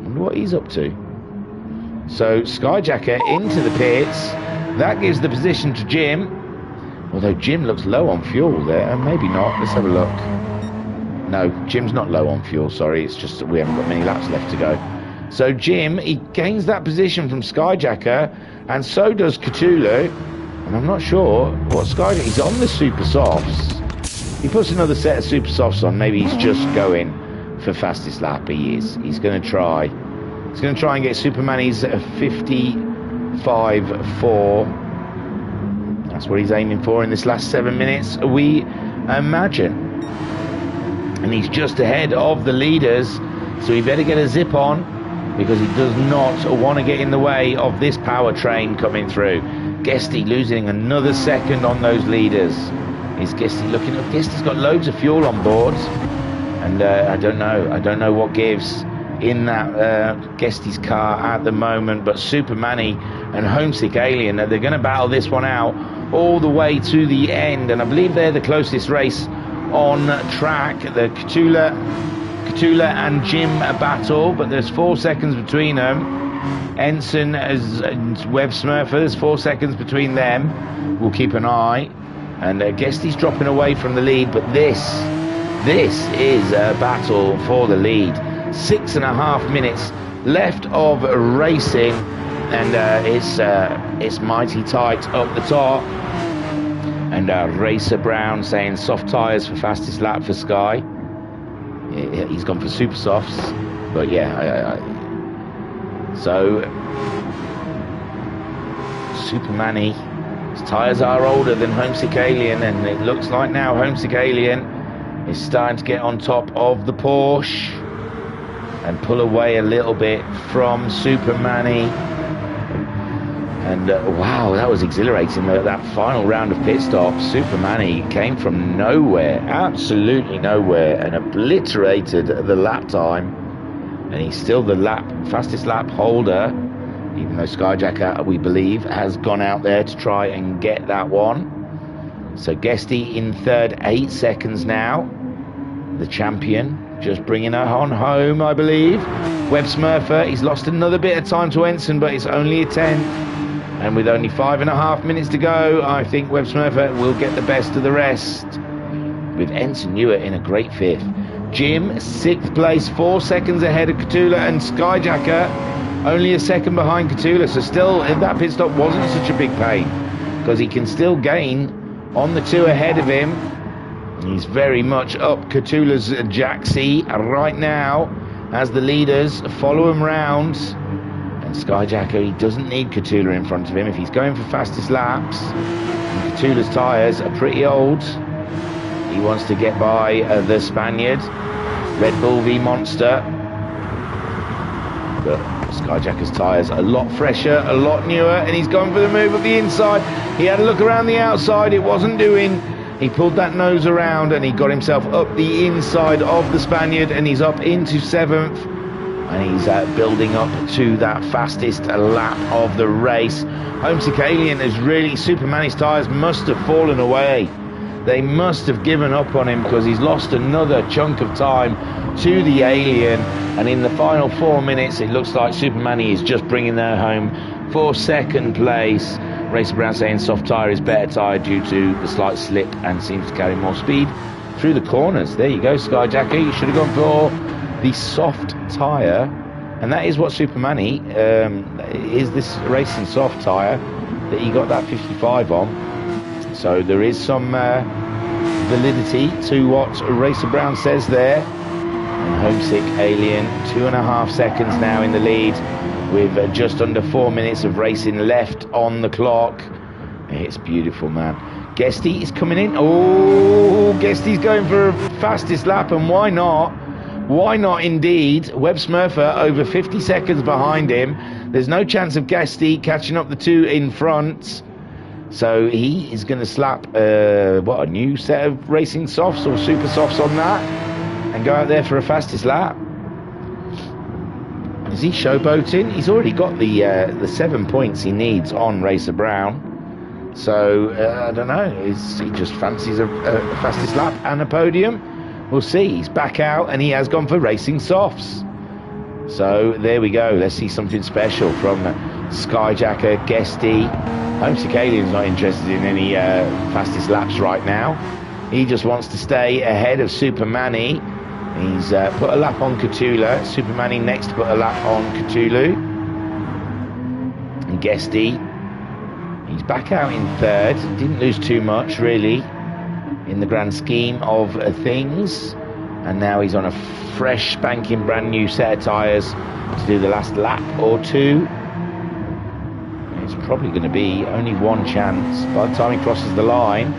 Wonder what he's up to. So Skyjacker into the pits. That gives the position to Jim. Although Jim looks low on fuel there. Maybe not. Let's have a look. No, Jim's not low on fuel. Sorry, it's just that we haven't got many laps left to go. So Jim, he gains that position from Skyjacker, and so does Cthulhu. And I'm not sure what Skyjacker... He's on the super softs. He puts another set of super softs on. Maybe he's just going for fastest lap. He is. He's going to try. He's going to try and get Super Manny's 55.4. That's what he's aiming for in this last 7 minutes, we imagine. And he's just ahead of the leaders, so he better get a zip on, because he does not want to get in the way of this power train coming through. Guesty losing another second on those leaders. Is Guesty looking up? Guesty's got loads of fuel on board, and I don't know what gives in that Guesty's car at the moment. But Super Manny and Homesick Alien, they're going to battle this one out all the way to the end, and I believe they're the closest race on track. The Cthulhu and Jim battle, but there's 4 seconds between them. Ensign as Webb Smurfer, there's 4 seconds between them. We'll keep an eye. And Guesty's dropping away from the lead, but this is a battle for the lead. 6.5 minutes left of racing, and it's mighty tight up the top. And Racer Brown saying soft tyres for fastest lap for Sky. He's gone for super softs, but yeah, so Super Manny, his tyres are older than Homesick Alien, and it looks like now Homesick Alien is starting to get on top of the Porsche. and pull away a little bit from Super Manny. And wow, that was exhilarating. That final round of pit stops, Super Manny came from nowhere, absolutely nowhere, and obliterated the lap time. And he's still the fastest lap holder, even though Skyjacker, we believe, has gone out there to try and get that one. So Guesty in third, 8 seconds now. The champion just bringing her on home, I believe. Webb Smurfer, he's lost another bit of time to Ensign, but it's only a 10th. And with only 5.5 minutes to go, I think Webb Smurfer will get the best of the rest, with Ensign Ewart in a great 5th. Jim, 6th place, 4 seconds ahead of Cthulhu, and Skyjacker only a second behind Cthulhu. So still, if that pit stop wasn't such a big pain, because he can still gain on the 2 ahead of him. He's very much up Cthulhu's Jaxie right now as the leaders follow him round. And Skyjacker, he doesn't need Cthulhu in front of him if he's going for fastest laps. And Cthulhu's tyres are pretty old. He wants to get by the Spaniard, Red Bull v Monster. But Skyjacker's tyres are a lot fresher, a lot newer, and he's gone for the move at the inside. He had a look around the outside, it wasn't doing. He pulled that nose around and he got himself up the inside of the Spaniard, and he's up into 7th. And he's building up to that fastest lap of the race. Homesick Alien is really, Super Manny's tyres must have fallen away. They must have given up on him, because he's lost another chunk of time to the Alien. And in the final 4 minutes, it looks like Super Manny is just bringing their home for 2nd place. Racer Brown saying soft tyre is better tyre due to the slight slip and seems to carry more speed through the corners. There you go, Skyjacker. You should have gone for the soft tyre, and that is what Super Manny is, this racing soft tyre that he got that 55 on. So there is some validity to what Racer Brown says there. And Homesick Alien, 2.5 seconds now in the lead, with just under 4 minutes of racing left on the clock. It's beautiful, man. Guesty is coming in. Oh, Guesty's going for a fastest lap, and why not? Why not indeed? Webb Smurfer over 50 seconds behind him. There's no chance of Guesty catching up the 2 in front. So he is going to slap a new set of racing softs or super softs on that and go out there for a fastest lap. Is he showboating? He's already got the 7 points he needs on Racer Brown. So I don't know. He just fancies a fastest lap and a podium? We'll see. He's back out and he has gone for racing softs. So there we go. Let's see something special from Skyjacker, Guesty. Homesick Alien's not interested in any fastest laps right now. He just wants to stay ahead of Super Manny. He's put a lap on Cthulhu. Super Manny next to put a lap on Cthulhu. And Guesty, he's back out in 3rd. Didn't lose too much, really, in the grand scheme of things. And now he's on a fresh, spanking, brand new set of tyres to do the last lap or 2. It's probably going to be only 1 chance by the time he crosses the line.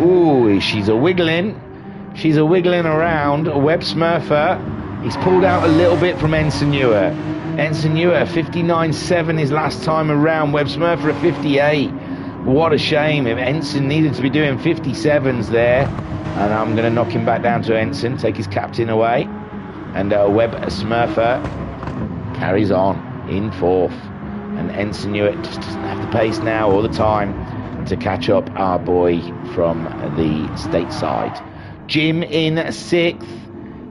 Ooh, she's a wiggling. She's a wiggling around. Webb Smurfer, he's pulled out a little bit from Ensign Ewart. Ensign Ewart, 59.7 his last time around. Webb Smurfer at 58. What a shame. If Ensign needed to be doing 57s there. And I'm going to knock him back down to Ensign, take his captain away. And Webb Smurfer carries on in 4th. And Ensign Ewart just doesn't have the pace now or the time to catch up our boy from the stateside. Jim in 6th.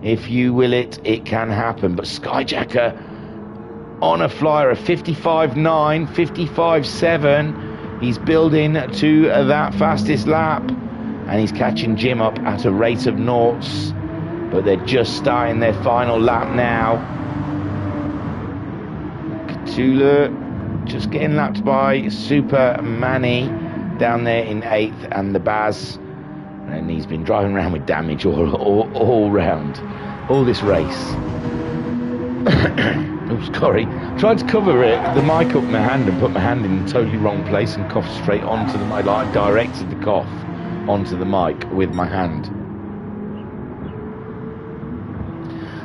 If you will it can happen. But Skyjacker on a flyer of 55.9, 55.7. He's building to that fastest lap. And he's catching Jim up at a rate of noughts. But they're just starting their final lap now. Cthulhu just getting lapped by Super Manny down there in 8th, and the Baz, and he's been driving around with damage all round all this race. Oops, sorry, tried to cover the mic up my hand and put my hand in the totally wrong place and coughed straight onto the mic. I directed the cough onto the mic with my hand.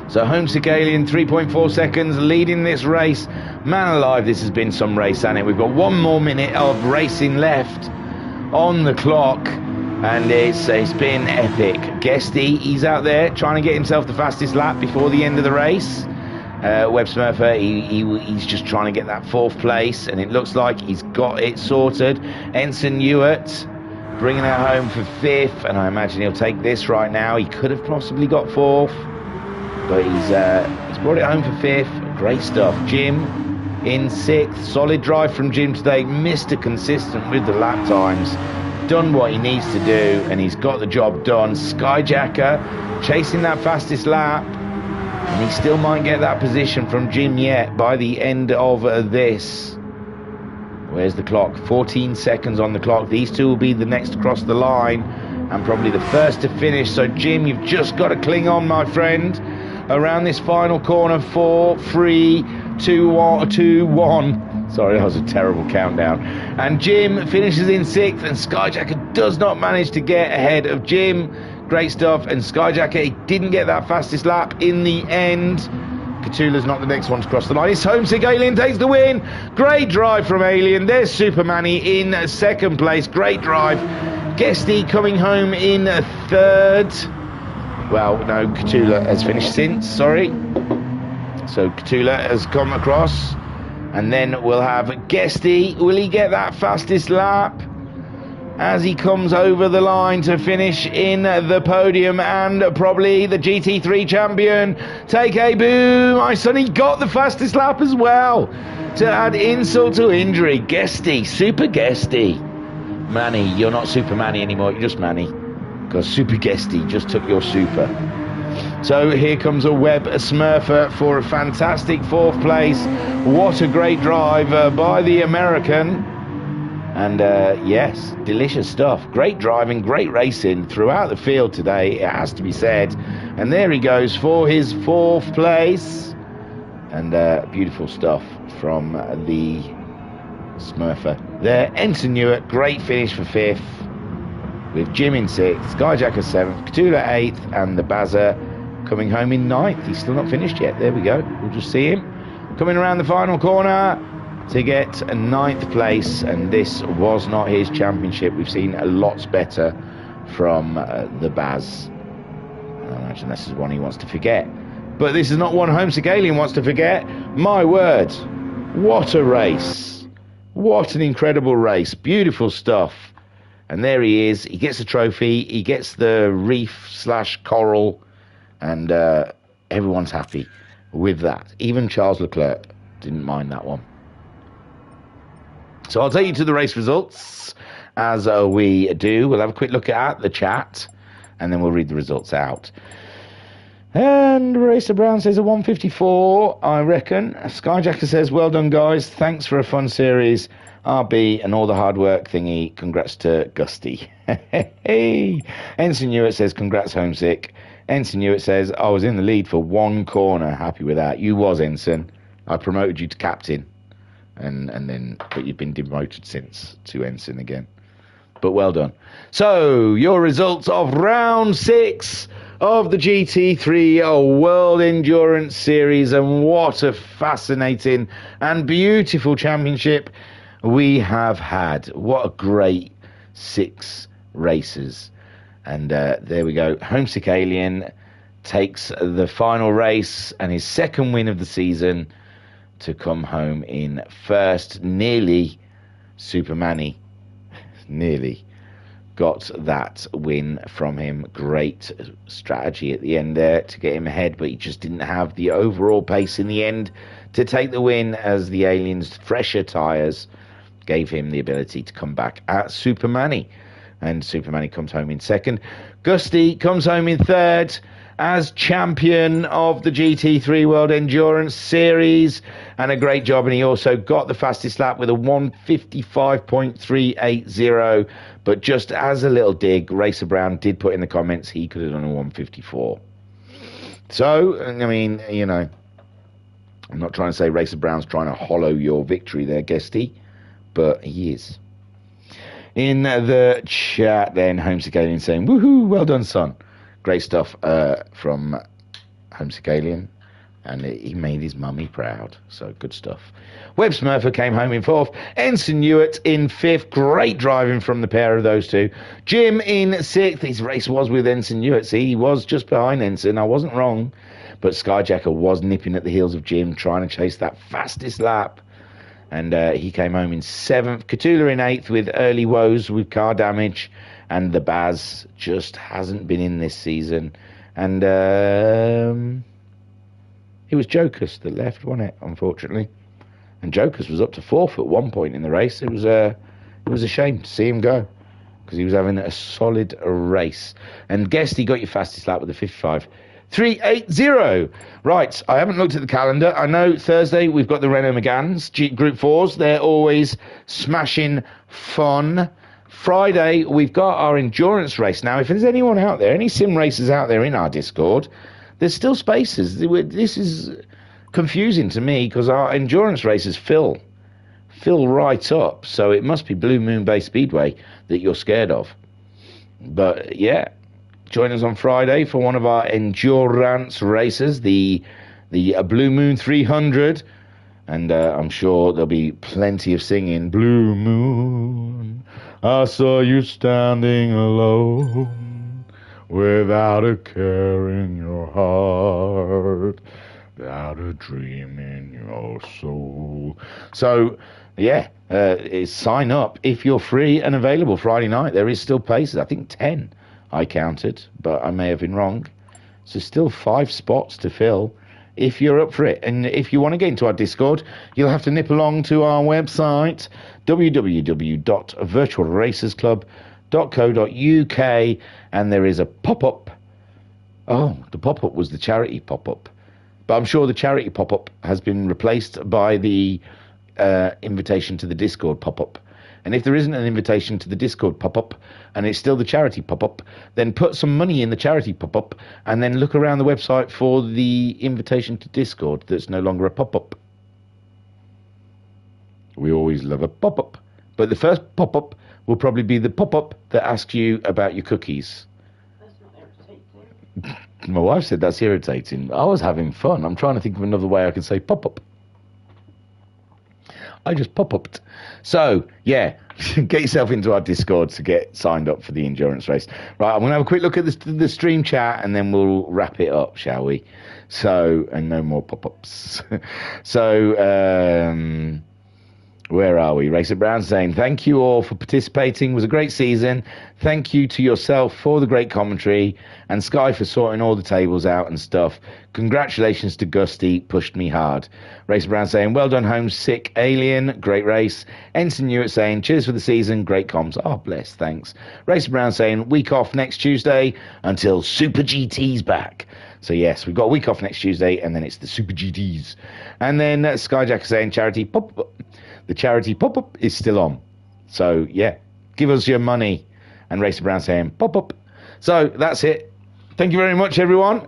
So Homesick Alien, 3.4 seconds, leading this race. Man alive, this has been some race, hasn't it? We've got 1 more minute of racing left on the clock, and it's been epic. Guesty, he's out there trying to get himself the fastest lap before the end of the race. Web Smurfer, he's just trying to get that 4th place, and it looks like he's got it sorted. Ensign Ewart bringing it home for 5th, and I imagine he'll take this right now. He could have possibly got 4th, but he's brought it home for 5th. Great stuff. Jim in 6th. Solid drive from Jim today. Mr. Consistent with the lap times. Done what he needs to do, and he's got the job done. Skyjacker chasing that fastest lap, and he still might get that position from Jim yet by the end of this. Where's the clock? 14 seconds on the clock. These two will be the next to cross the line, and probably the first to finish. So Jim, you've just got to cling on, my friend, around this final corner. 4, 3, 2, 1. Sorry, that was a terrible countdown. And Jim finishes in 6th, and Skyjacker does not manage to get ahead of Jim. Great stuff. And Skyjacker, he didn't get that fastest lap in the end. Cthulhu's not the next one to cross the line. It's Homesick Alien takes the win. Great drive from Alien. There's Supermanny in 2nd place. Great drive. Guesty coming home in 3rd. Well, no, Cthulhu has finished since, sorry. So Cthulhu has come across. And then we'll have Guesty. Will he get that fastest lap as he comes over the line to finish in the podium? And probably the GT3 champion. Take a boo, my son. He got the fastest lap as well. To add insult to injury, Guesty, Super Guesty. Manny, you're not Super Manny anymore, you're just Manny. Because Super Guesty just took your super. So here comes a Web Smurfer for a fantastic 4th place. What a great drive by the American. And yes, delicious stuff. Great driving, great racing throughout the field today, it has to be said. And there he goes for his 4th place. And beautiful stuff from the Smurfer there. Ensign Ewart, great finish for 5th, with Jim in 6th, Skyjacker 7th, Cthulhu 8th, and the Bazza coming home in 9th. He's still not finished yet. There we go. We'll just see him coming around the final corner to get a 9th place, and this was not his championship. We've seen lots better from the Baz. I imagine this is one he wants to forget, but this is not one Homesick Alien wants to forget. My word, what a race, what an incredible race, beautiful stuff. And there he is. He gets a trophy, he gets the reef / coral, and everyone's happy with that. Even Charles Leclerc didn't mind that one. So I'll take you to the race results as we do. We'll have a quick look at the chat, and then we'll read the results out. And Racer Brown says a 154, I reckon. Skyjacker says, well done, guys. Thanks for a fun series. RB and all the hard work thingy. Congrats to Gusty. Hey. Ensign Ewart says, congrats, Homesick. Ensign Ewart says, I was in the lead for 1 corner. Happy with that. You was, Ensign. I promoted you to captain. And then, but you've been demoted since to Ensign again. But well done. So, your results of round 6 of the GT3 World Endurance Series, and what a fascinating and beautiful championship we have had. What a great 6 races. And there we go. Homesick Alien takes the final race and his 2nd win of the season to come home in 1st. Nearly Supermanny. Nearly got that win from him. Great strategy at the end there to get him ahead, but he just didn't have the overall pace in the end to take the win, as the Aliens' fresher tyres gave him the ability to come back at Supermanny. And Supermanny comes home in 2nd. Gusty comes home in 3rd as champion of the GT3 World Endurance Series, and a great job. And he also got the fastest lap with a 1:55.380. But just as a little dig, Racer Brown did put in the comments he could have done a 1:54. So, I mean, you know, I'm not trying to say Racer Brown's trying to hollow your victory there, Guesty, but he is. In the chat then, Homesick Alien saying, woohoo, well done, son. Great stuff from Homesick Alien, and he made his mummy proud. So good stuff. Webb Smurfer came home in 4th. Ensign Ewart in 5th. Great driving from the pair of those two. Jim in 6th. His race was with Ensign Ewart. See, he was just behind Ensign. I wasn't wrong. But Skyjacker was nipping at the heels of Jim, trying to chase that fastest lap. And he came home in 7th. Catula in 8th with early woes with car damage. And the Baz just hasn't been in this season. And it was Jokers that left, wasn't it, unfortunately? And Jokers was up to 4th at one point in the race. It was a shame to see him go, because he was having a solid race. And guess he got your fastest lap with a 55.380. Right, I haven't looked at the calendar. I know Thursday we've got the Renault Meganes, Group 4s. They're always smashing fun. Friday, we've got our endurance race. Now, if there's anyone out there, any sim racers out there in our Discord, there's still spaces. This is confusing to me, because our endurance races fill right up. So it must be Blue Moon Bay Speedway that you're scared of. But yeah, join us on Friday for one of our endurance races, the Blue Moon 300, and I'm sure there'll be plenty of singing. Blue Moon, I saw you standing alone, without a care in your heart, without a dream in your soul. So, yeah, sign up if you're free and available Friday night. There is still places. I think 10 I counted, but I may have been wrong. So still 5 spots to fill if you're up for it. And if you want to get into our Discord, you'll have to nip along to our website, www.virtualracersclub.co.uk, and there is a pop-up. Oh, the pop-up was the charity pop-up. But I'm sure the charity pop-up has been replaced by the invitation to the Discord pop-up. And if there isn't an invitation to the Discord pop-up, and it's still the charity pop-up, then put some money in the charity pop-up, and then look around the website for the invitation to Discord that's no longer a pop-up. We always love a pop-up. But the first pop-up will probably be the pop-up that asks you about your cookies. That's not irritating. My wife said that's irritating. I was having fun. I'm trying to think of another way I can say pop-up. I just pop-upped. So, yeah, get yourself into our Discord to get signed up for the endurance race. Right, I'm going to have a quick look at the stream chat, and then we'll wrap it up, shall we? So, and no more pop-ups. So, where are we? Racer Brown saying, thank you all for participating. It was a great season. Thank you to yourself for the great commentary, and Sky for sorting all the tables out and stuff. Congratulations to Gusty, pushed me hard. Racer Brown saying, well done, Homesick Alien, great race. Ensign Ewart saying, cheers for the season, great comms. Oh, bless, thanks. Racer Brown saying, week off next Tuesday until Super GT's back. So yes, we've got a week off next Tuesday, and then it's the Super GTs. And then Skyjacker saying, charity pop-up. The charity pop-up is still on. So, yeah, give us your money. And Racer Brown saying, pop-up. So, that's it. Thank you very much, everyone.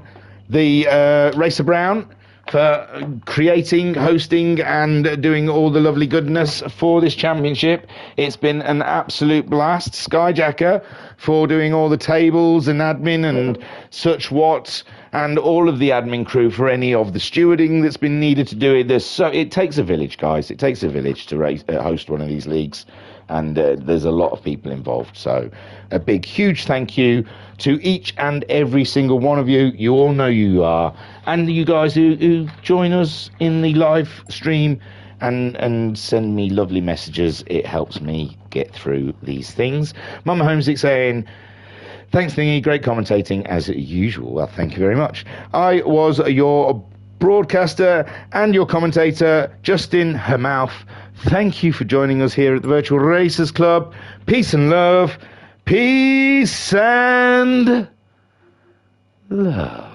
The Racer Brown for creating, hosting, and doing all the lovely goodness for this championship. It's been an absolute blast. Skyjacker for doing all the tables and admin and such what, and all of the admin crew for any of the stewarding that's been needed to do it. It takes a village, guys. It takes a village to host one of these leagues, and there's a lot of people involved. So a big, huge thank you to each and every single one of you. You all know who you are, and you guys who join us in the live stream and send me lovely messages. It helps me get through these things. Mama Homesick saying, thanks, Thingy. Great commentating as usual. Well, thank you very much. I was your broadcaster and your commentator, Justin Hermouth. Thank you for joining us here at the Virtual Racers Club. Peace and love. Peace and love.